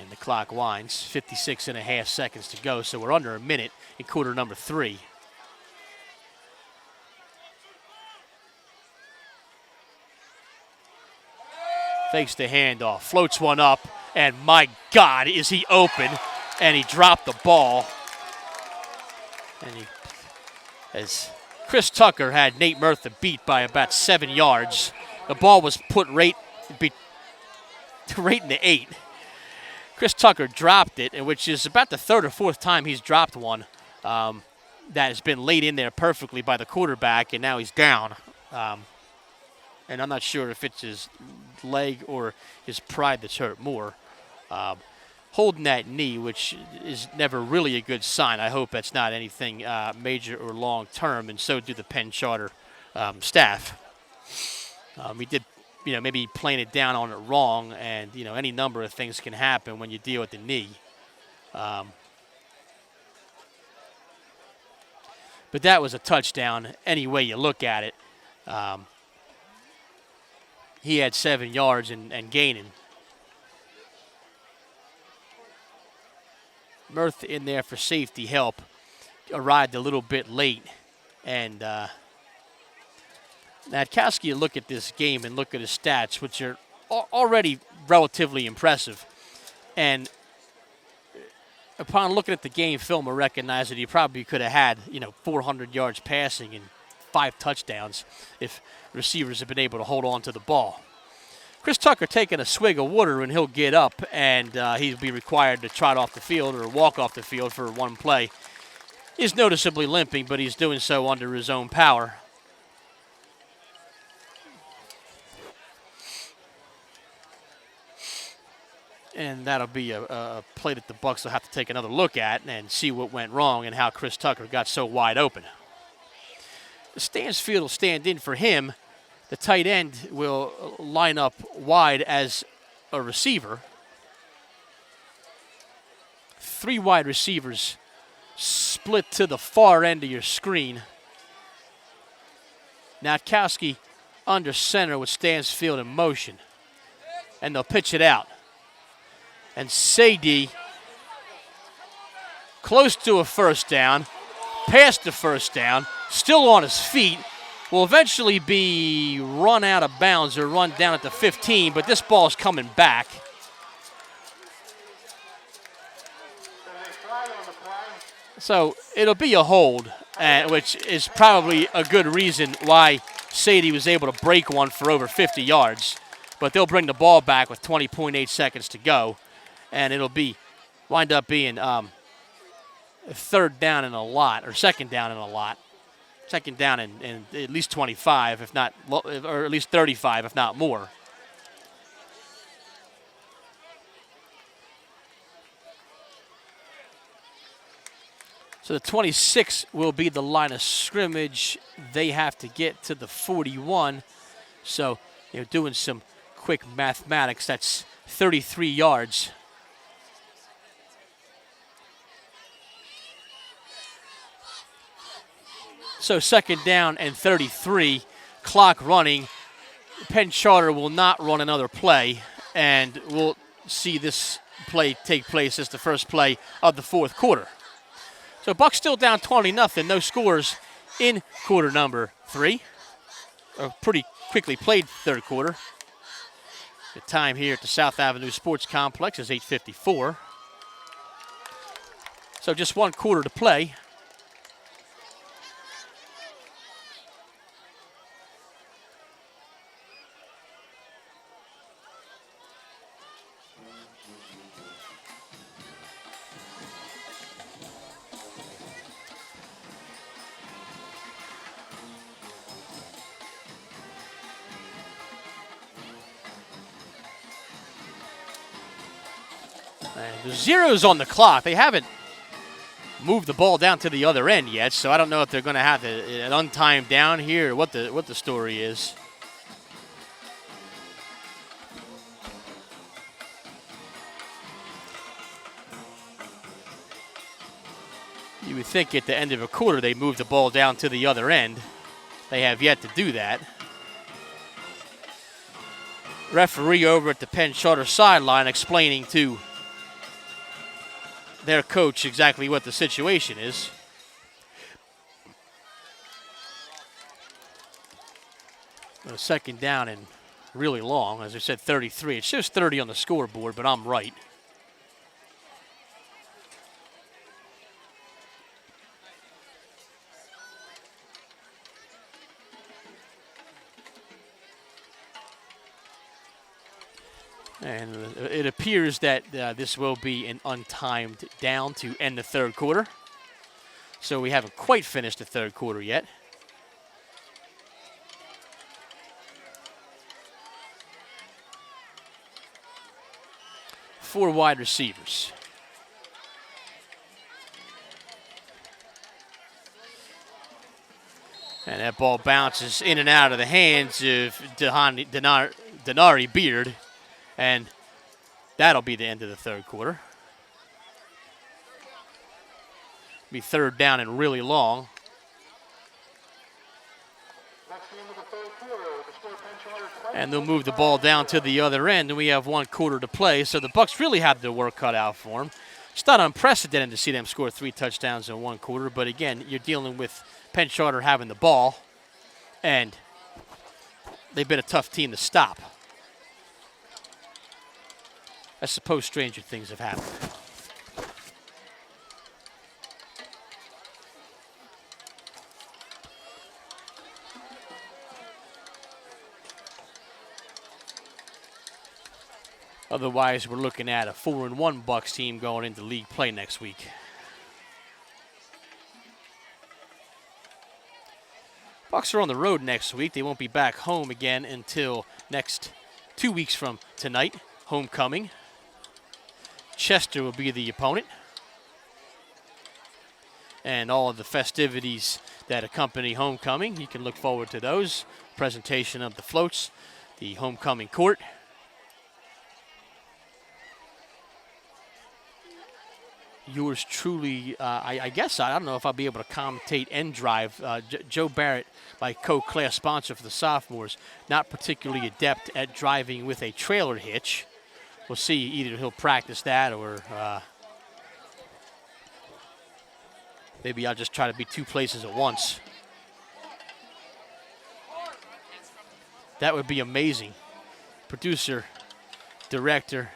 [SPEAKER 1] And the clock winds, 56 and a half seconds to go, so we're under a minute in quarter number 3. Fakes the handoff, floats one up, and my God, is he open, and he dropped the ball. And as Chris Tucker had Nate Murtha beat by about 7 yards, the ball was put right in the 8. Chris Tucker dropped it, which is about the third or fourth time he's dropped one that has been laid in there perfectly by the quarterback, and now he's down. And I'm not sure if it's his leg or his pride that's hurt more. Holding that knee, which is never really a good sign. I hope that's not anything major or long-term, and so do the Penn Charter staff. He did, maybe playing it down on it wrong, and, any number of things can happen when you deal with the knee. But that was a touchdown any way you look at it. He had 7 yards and gaining. Murth in there for safety help. Arrived a little bit late. And Nadkowski, you look at this game and look at his stats, which are already relatively impressive. And upon looking at the game film, I recognize that he probably could have had, 400 yards passing and 5 touchdowns if receivers have been able to hold on to the ball. Chris Tucker taking a swig of water, and he'll get up, and he'll be required to trot off the field or walk off the field for one play. He's noticeably limping, but he's doing so under his own power. And that'll be a play that the Bucs will have to take another look at and see what went wrong and how Chris Tucker got so wide open. Stansfield will stand in for him. The tight end will line up wide as a receiver. 3 wide receivers split to the far end of your screen. Nadkowski under center with Stansfield in motion. And they'll pitch it out. And Sadie, close to a first down, past the first down, still on his feet, will eventually be run out of bounds or run down at the 15, but this ball's coming back. So it'll be a hold, which is probably a good reason why Sadie was able to break one for over 50 yards. But they'll bring the ball back with 20.8 seconds to go, and it'll wind up being third down and a lot, or second down and a lot. Second down and at least 25, if not, or at least 35, if not more. So the 26 will be the line of scrimmage. They have to get to the 41. So, doing some quick mathematics, that's 33 yards. So second down and 33, clock running. Penn Charter will not run another play, and we'll see this play take place as the first play of the fourth quarter. So Bucs still down 20-0, no scores in quarter number 3. A pretty quickly played third quarter. The time here at the South Avenue Sports Complex is 8:54. So just 1 quarter to play. And the zeros on the clock. They haven't moved the ball down to the other end yet, so I don't know if they're going to have an untimed down here or what the story is. You would think at the end of a quarter they move the ball down to the other end. They have yet to do that. Referee over at the Penn Charter sideline explaining to their coach exactly what the situation is. A second down and really long. As I said, 33. It shows 30 on the scoreboard, but I'm right. And it appears that this will be an untimed down to end the third quarter. So we haven't quite finished the third quarter yet. Four wide receivers. And that ball bounces in and out of the hands of Denari Beard. And that'll be the end of the third quarter. Be third down and really long. And they'll move the ball down to the other end, and we have 1 quarter to play. So the Bucs really have their work cut out for them. It's not unprecedented to see them score 3 touchdowns in 1 quarter, but again, you're dealing with Penn Charter having the ball, and they've been a tough team to stop. I suppose stranger things have happened. Otherwise, we're looking at a 4-1 Bucs team going into league play next week. Bucs are on the road next week. They won't be back home again until next 2 weeks from tonight, homecoming. Chester will be the opponent. And all of the festivities that accompany homecoming, you can look forward to those. Presentation of the floats, the homecoming court. Yours truly, I guess, I don't know if I'll be able to commentate and drive. Joe Barrett, my co-class sponsor for the sophomores, not particularly adept at driving with a trailer hitch. We'll see, either he'll practice that or maybe I'll just try to be 2 places at once. That would be amazing. Producer, director,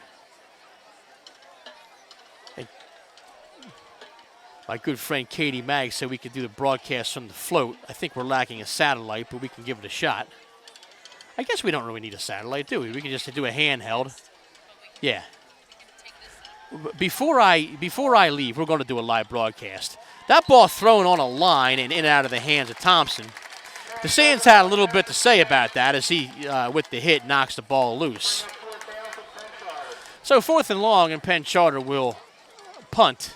[SPEAKER 1] my good friend Katie Magg said we could do the broadcast from the float. I think we're lacking a satellite, but we can give it a shot. I guess we don't really need a satellite, do we? We can just do a handheld. Yeah. Before I leave, we're going to do a live broadcast. That ball thrown on a line and in and out of the hands of Thompson. The Sands had a little bit to say about that as he, with the hit, knocks the ball loose. So 4th and long, and Penn Charter will punt.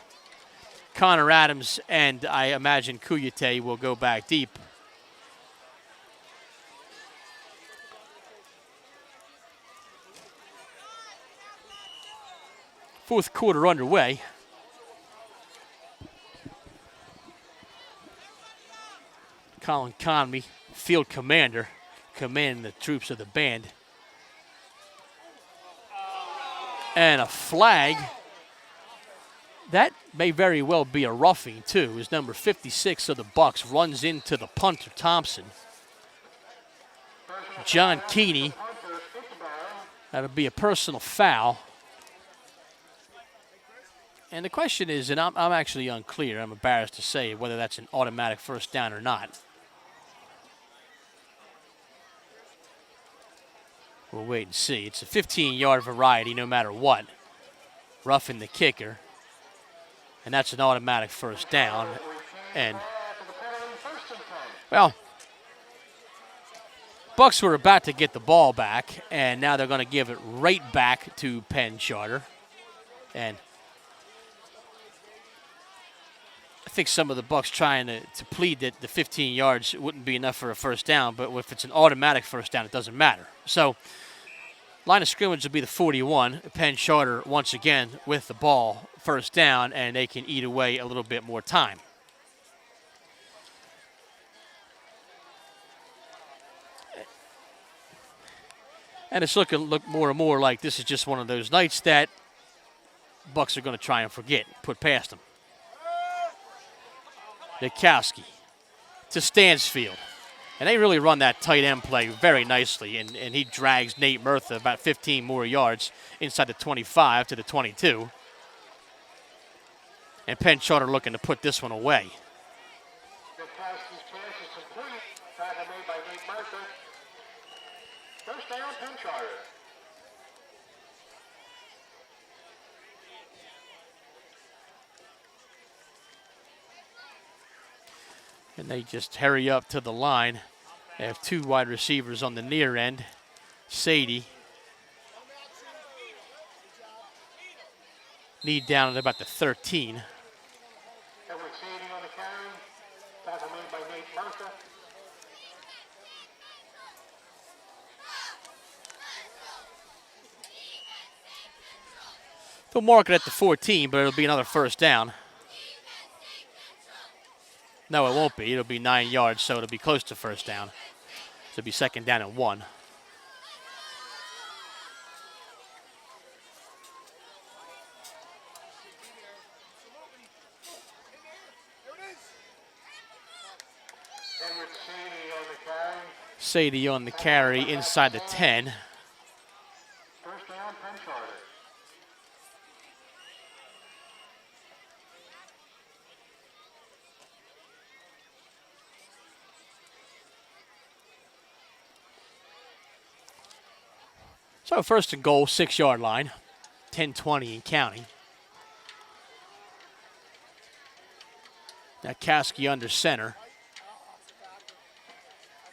[SPEAKER 1] Connor Adams and I imagine Kuyate will go back deep. Fourth quarter underway. Colin Conley, field commander, commanding the troops of the band. And a flag. That may very well be a roughing, too, as number 56 of the Bucs runs into the punter, Thompson. John Keeney. That'll be a personal foul. And the question is, and I'm actually unclear, I'm embarrassed to say, whether that's an automatic first down or not. We'll wait and see. It's a 15-yard variety no matter what. Roughing the kicker. And that's an automatic first down. And, well, Bucs were about to get the ball back, and now they're going to give it right back to Penn Charter. And I think some of the Bucs trying to plead that the 15 yards wouldn't be enough for a first down, but if it's an automatic first down, it doesn't matter. So, line of scrimmage will be the 41. Penn Charter, once again, with the ball, first down, and they can eat away a little bit more time. And it's look more and more like this is just one of those nights that Bucs are going to try and forget, put past them. Nikowski to Stansfield. And they really run that tight end play very nicely, and he drags Nate Murtha about 15 more yards inside the 25 to the 22. And Penn Charter looking to put this one away.
[SPEAKER 2] Nikowski's pass is complete. Tackle made by Nate Murtha. First down, Penn Charter.
[SPEAKER 1] And they just hurry up to the line. They have 2 wide receivers on the near end. Sadie. Need down at about the 13.
[SPEAKER 2] Edward Sadie on the carry. Tackle made by Nate Murtha.
[SPEAKER 1] They'll mark it at the 14, but it'll be another first down. No, it won't be. It'll be 9 yards, so it'll be close to first down. So it'll be 2nd down and 1.
[SPEAKER 2] Edward Sadie on the carry.
[SPEAKER 1] Sadie on the carry inside the 10.
[SPEAKER 2] First down, Penn Charter.
[SPEAKER 1] So 1st and goal, 6-yard line. 10-20 and counting. Now Kasky under center.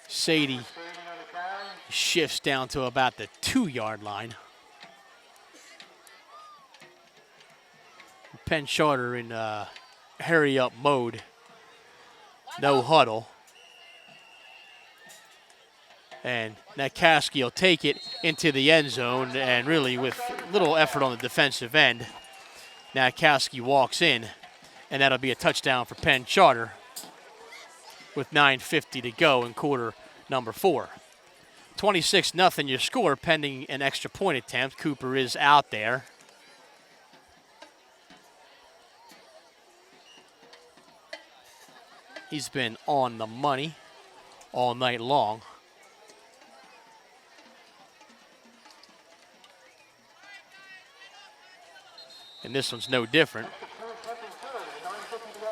[SPEAKER 1] Sadie
[SPEAKER 2] Sadie on the carry.
[SPEAKER 1] shifts down to about the 2-yard line. Penn Charter in hurry-up mode. No huddle. And Kasky will take it into the end zone, and really with little effort on the defensive end. Kasky walks in, and that'll be a touchdown for Penn Charter with 9:50 to go in quarter number 4. 26-0 your score pending an extra point attempt. Cooper is out there. He's been on the money all night long. And this one's no different.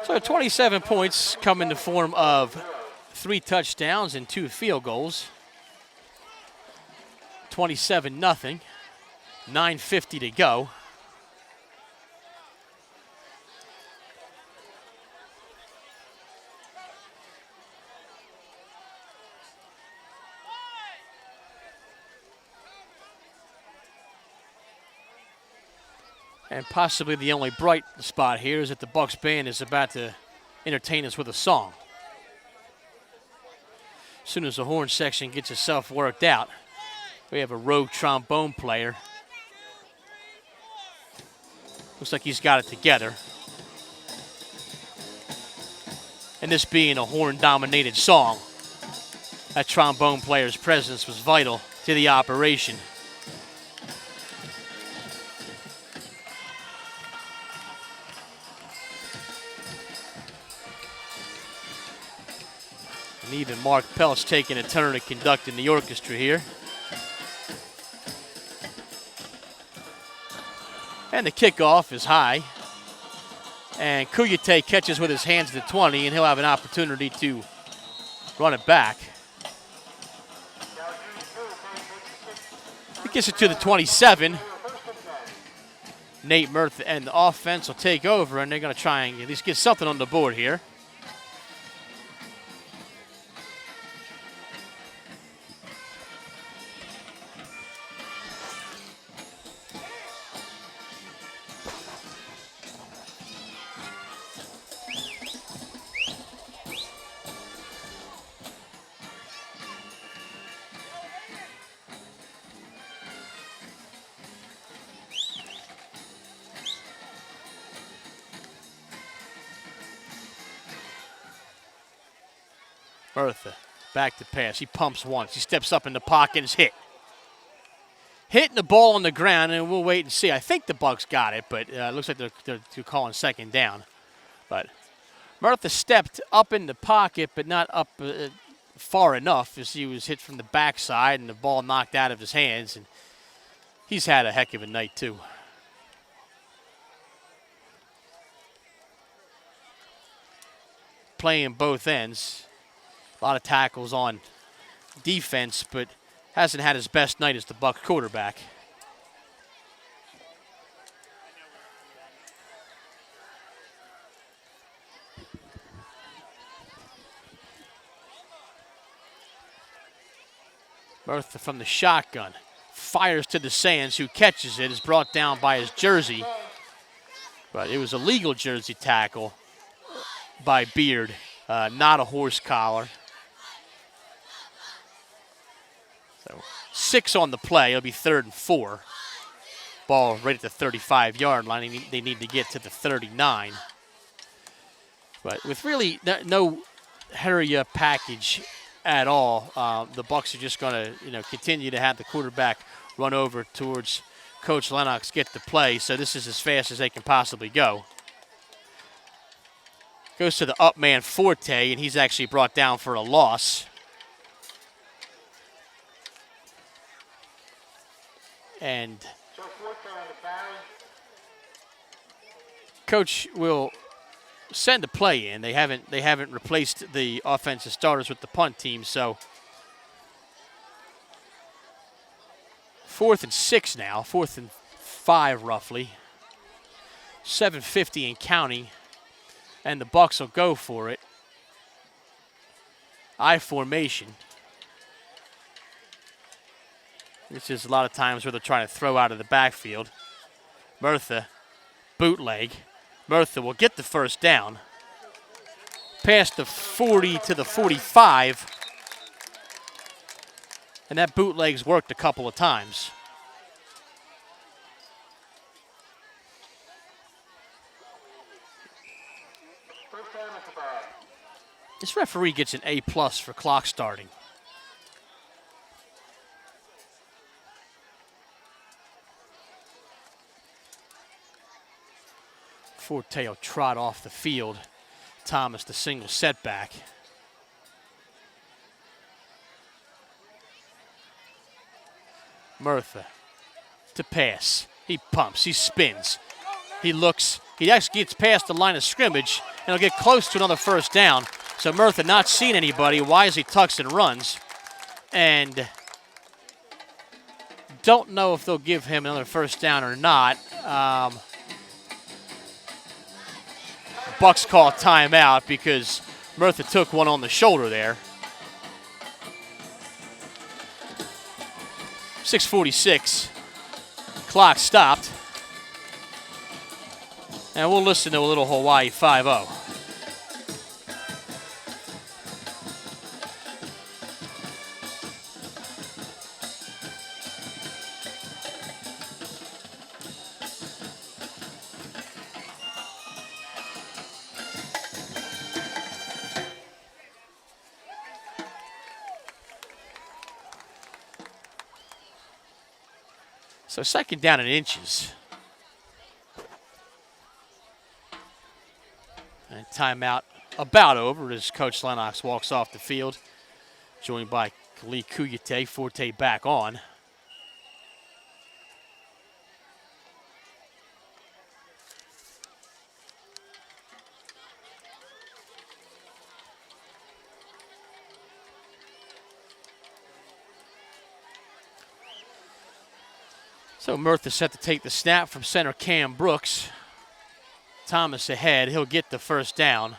[SPEAKER 1] So 27 points come in the form of 3 touchdowns and 2 field goals. 27-0. 9:50 to go. And possibly the only bright spot here is that the Bucks band is about to entertain us with a song. As soon as the horn section gets itself worked out, we have a rogue trombone player. Looks like he's got it together. And this being a horn-dominated song, that trombone player's presence was vital to the operation. And even Mark Pelt's taking a turn at conducting the orchestra here. And the kickoff is high. And Kuyate catches with his hands at the 20, and he'll have an opportunity to run it back. He gets it to the 27. Nate Murtha and the offense will take over, and they're going to try and at least get something on the board here. Murtha back to pass. He pumps once. He steps up in the pocket and is hit. Hitting the ball on the ground, and we'll wait and see. I think the Bucks got it, but it looks like they're calling 2nd down. But Murtha stepped up in the pocket, but not up far enough as he was hit from the backside, and the ball knocked out of his hands. And he's had a heck of a night, too. Playing both ends. A lot of tackles on defense, but hasn't had his best night as the Bucs quarterback. Murtha from the shotgun. Fires to DeSands, who catches it, is brought down by his jersey. But it was a legal jersey tackle by Beard, not a horse collar. So 6 on the play. It'll be 3rd and 4. Ball right at the 35-yard line. They need to get to the 39. But with really no hurry-up package at all, the Bucs are just going to continue to have the quarterback run over towards Coach Lennox, get the play. So this is as fast as they can possibly go. Goes to the up man Forte, and he's actually brought down for a loss. And Coach will send a play in. They haven't replaced the offensive starters with the punt team, so 4th and 6 now, 4th and 5 roughly. 7:50 and counting, and the Bucs will go for it. I formation. This is a lot of times where they're trying to throw out of the backfield. Murtha, bootleg. Murtha will get the first down. Past the 40 to the 45. And that bootleg's worked a couple of times. This referee gets an A+ for clock starting. Forte will trot off the field. Thomas, the single setback. Murtha to pass. He pumps, he spins. He looks, he actually gets past the line of scrimmage and he'll get close to another first down. So Murtha not seeing anybody, wisely tucks and runs. And don't know if they'll give him another first down or not. Bucs call timeout because Murtha took one on the shoulder there. 6:46. Clock stopped. And we'll listen to a little Hawaii 5-0. So 2nd down and inches. And timeout about over as Coach Lennox walks off the field, joined by Lee Kuyate. Forte back on. So Murtha set to take the snap from center Cam Brooks. Thomas ahead. He'll get the first down.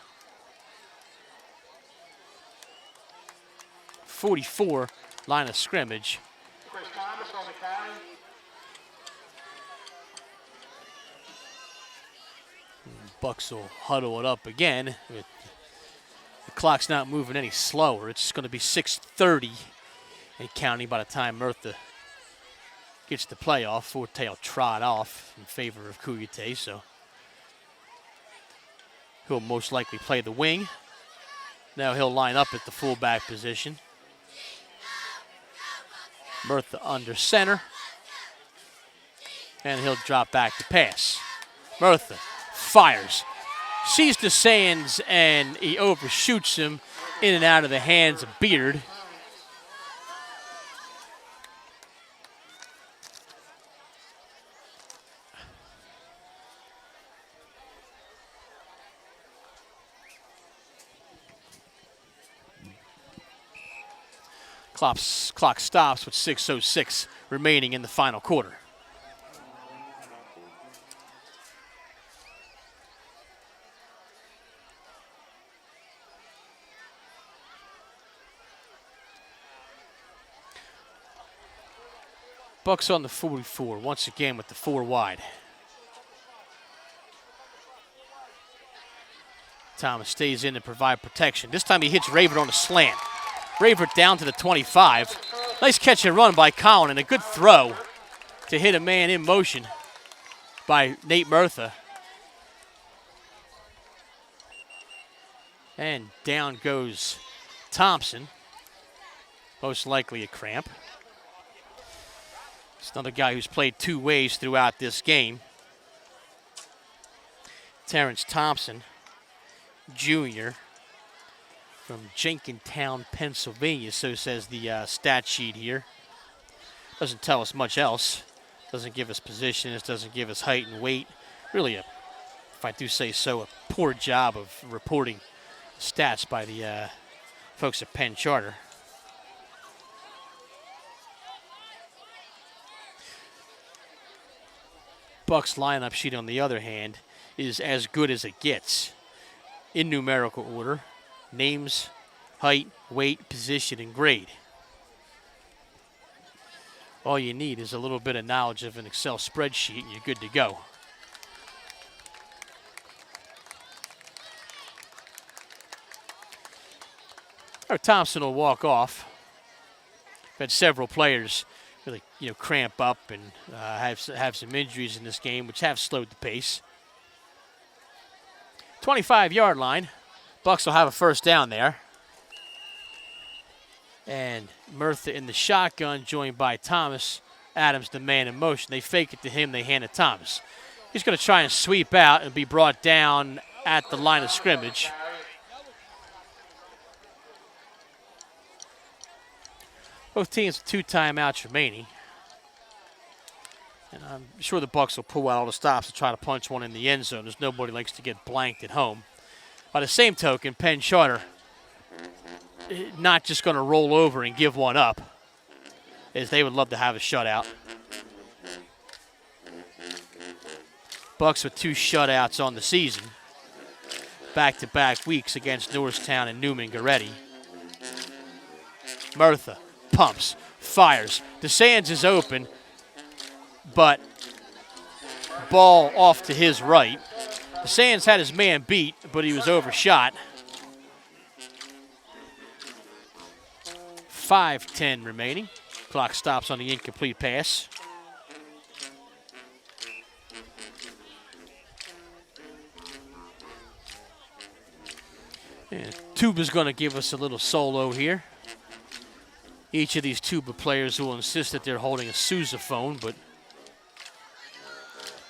[SPEAKER 1] 44, line of scrimmage.
[SPEAKER 2] Chris Thomas on the carry.
[SPEAKER 1] Bucs will huddle it up again. The clock's not moving any slower. It's going to be 6:30 and counting by the time Murtha gets the play off. Forte will trot off in favor of Kuyate, so he'll most likely play the wing. Now he'll line up at the fullback position. Murtha under center. And he'll drop back to pass. Murtha fires. Sees DeSands and he overshoots him in and out of the hands of Beard. Clock stops with 6:06 remaining in the final quarter. Bucks on the 44, once again with the 4 wide. Thomas stays in to provide protection. This time he hits Ravert on a slant. Ravert down to the 25. Nice catch and run by Collin, and a good throw to hit a man in motion by Nate Murtha. And down goes Thompson. Most likely a cramp. It's another guy who's played 2 ways throughout this game. Terrence Thompson, Jr., from Jenkintown, Pennsylvania, so says the stat sheet here. Doesn't tell us much else. Doesn't give us positions, doesn't give us height and weight. Really, if I do say so, a poor job of reporting stats by the folks at Penn Charter. Bucks lineup sheet, on the other hand, is as good as it gets in numerical order: names, height, weight, position, and grade. All you need is a little bit of knowledge of an Excel spreadsheet and you're good to go. Thompson will walk off. We've had several players really, cramp up and have some injuries in this game, which have slowed the pace. 25-yard line. Bucks will have a first down there. And Murtha in the shotgun, joined by Thomas. Adams, the man in motion. They fake it to him. They hand it to Thomas. He's going to try and sweep out and be brought down at the line of scrimmage. Both teams with 2 timeouts remaining. And I'm sure the Bucks will pull out all the stops to try to punch one in the end zone, as nobody likes to get blanked at home. By the same token, Penn Charter not just going to roll over and give one up, as they would love to have a shutout. Bucks with 2 shutouts on the season. Back-to-back weeks against Norristown and Newman Goretti. Murtha pumps, fires. DeSands is open, but ball off to his right. DeSands had his man beat, but he was overshot. 5:10 remaining. Clock stops on the incomplete pass. And Tuba's going to give us a little solo here. Each of these tuba players will insist that they're holding a sousaphone,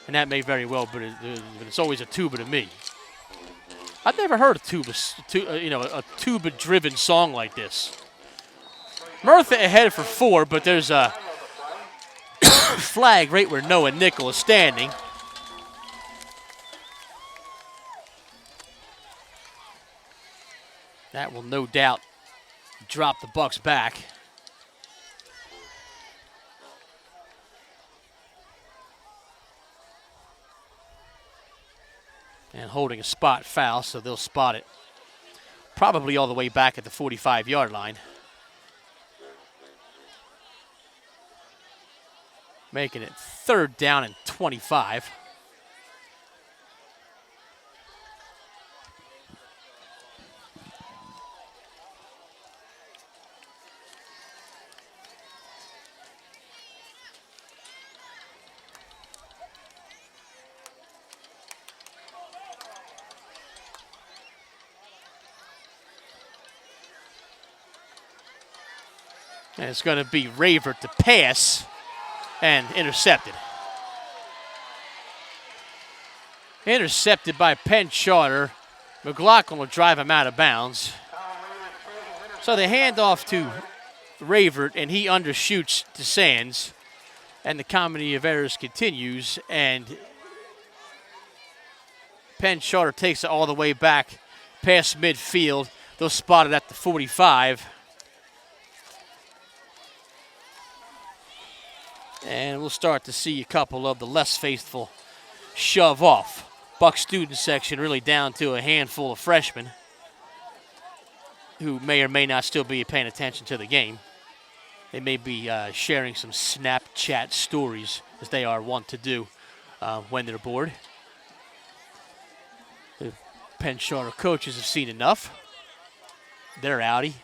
[SPEAKER 1] and that may very well, but it's always a tuba to me. I've never heard a tuba-driven song like this. Murtha ahead for 4, but there's a flag right where Noah Nickel is standing. That will no doubt drop the Bucks back. And holding a spot foul, so they'll spot it probably all the way back at the 45-yard line. Making it 3rd down and 25. And it's going to be Ravert to pass and intercepted. Intercepted by Penn Charter. McLaughlin will drive him out of bounds. So the handoff to Ravert, and he undershoots DeSands. And the comedy of errors continues, and Penn Charter takes it all the way back past midfield. They'll spot it at the 45. And we'll start to see a couple of the less faithful shove off. Buck student section really down to a handful of freshmen who may or may not still be paying attention to the game. They may be sharing some Snapchat stories, as they are wont to do when they're bored. The Penn Charter coaches have seen enough. They're outie.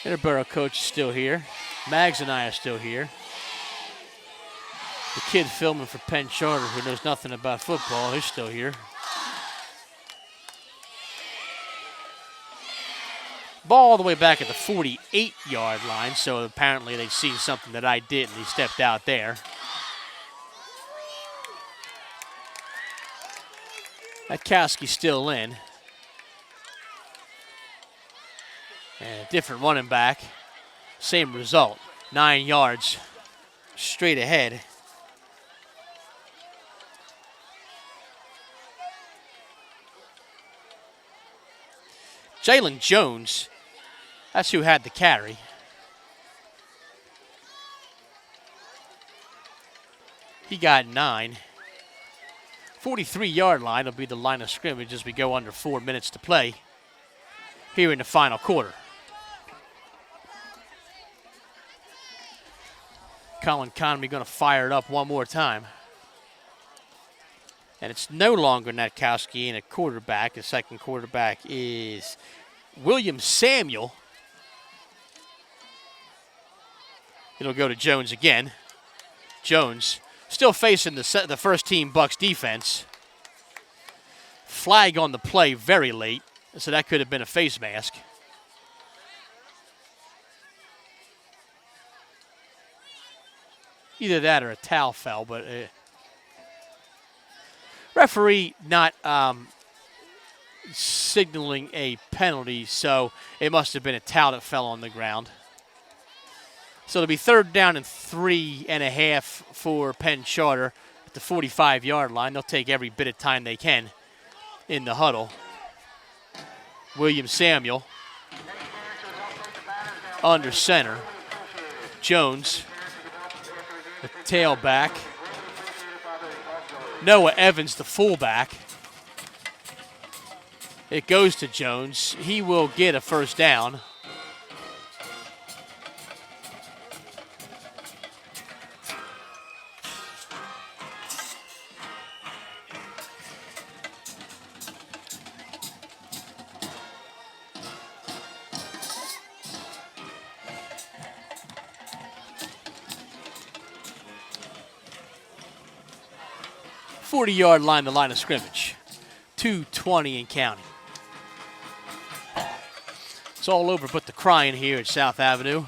[SPEAKER 1] Interboro coach is still here. Mags and I are still here. The kid filming for Penn Charter who knows nothing about football is still here. Ball all the way back at the 48-yard line, so apparently they've seen something that I didn't. He stepped out there. Matkowski's still in. And a different running back. Same result. 9 yards straight ahead. Jalen Jones, that's who had the carry. He got 9. 43-yard line will be the line of scrimmage as we go under 4 minutes to play here in the final quarter. Colin Conley going to fire it up one more time. And it's no longer Matkowski and a quarterback. The second quarterback is William Samuel. It'll go to Jones again. Jones still facing the first team Bucks defense. Flag on the play very late, so that could have been a face mask. Either that or a towel fell, but referee not signaling a penalty, so it must have been a towel that fell on the ground. So it'll be 3rd down and 3.5 for Penn Charter at the 45-yard line. They'll take every bit of time they can in the huddle. William Samuel under center. Jones, the tailback. Noah Evans, the fullback. It goes to Jones. He will get a first down. Yard line, the line of scrimmage. 2:20 and counting. It's all over but the crying here at South Avenue.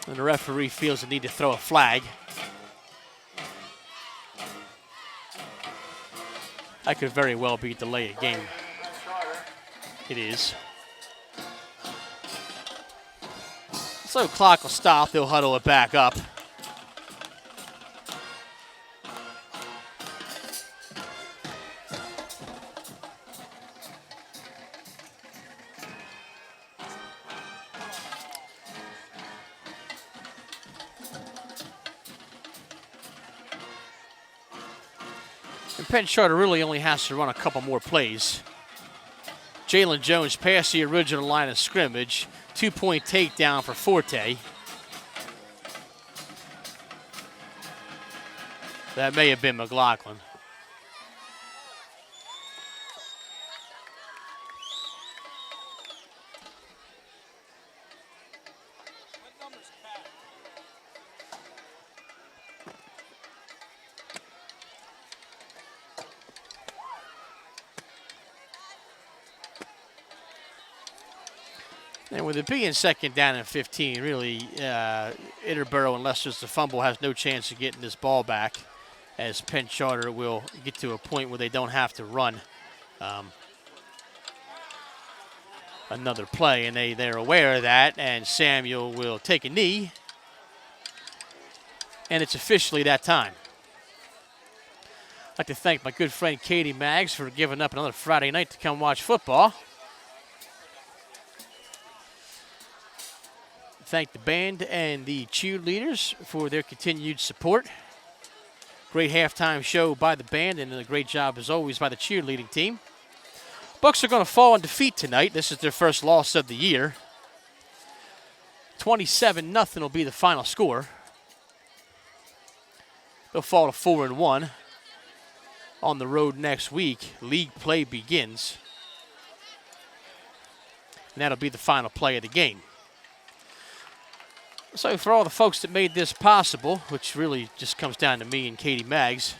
[SPEAKER 1] And the referee feels the need to throw a flag. That could very well be delay a game. It is. So clock will stop. They'll huddle it back up. And Penn Charter really only has to run a couple more plays. Jalen Jones passed the original line of scrimmage. 2-point takedown for Forte. That may have been McLaughlin. And with it being 2nd down and 15, really, Interboro, unless there's a fumble, has no chance of getting this ball back, as Penn Charter will get to a point where they don't have to run another play, and they're aware of that, and Samuel will take a knee, and it's officially that time. I'd like to thank my good friend Katie Maggs for giving up another Friday night to come watch football. thank the band and the cheerleaders for their continued support. Great halftime show by the band and a great job, as always, by the cheerleading team. Bucks are going to fall in defeat tonight. This is their first loss of the year. 27-0 will be the final score. They'll fall to 4-1. On the road next week, league play begins. And that'll be the final play of the game. So for all the folks that made this possible, which really just comes down to me and Katie Maggs,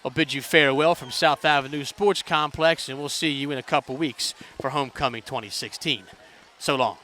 [SPEAKER 1] I'll bid you farewell from South Avenue Sports Complex, and we'll see you in a couple weeks for Homecoming 2016. So long.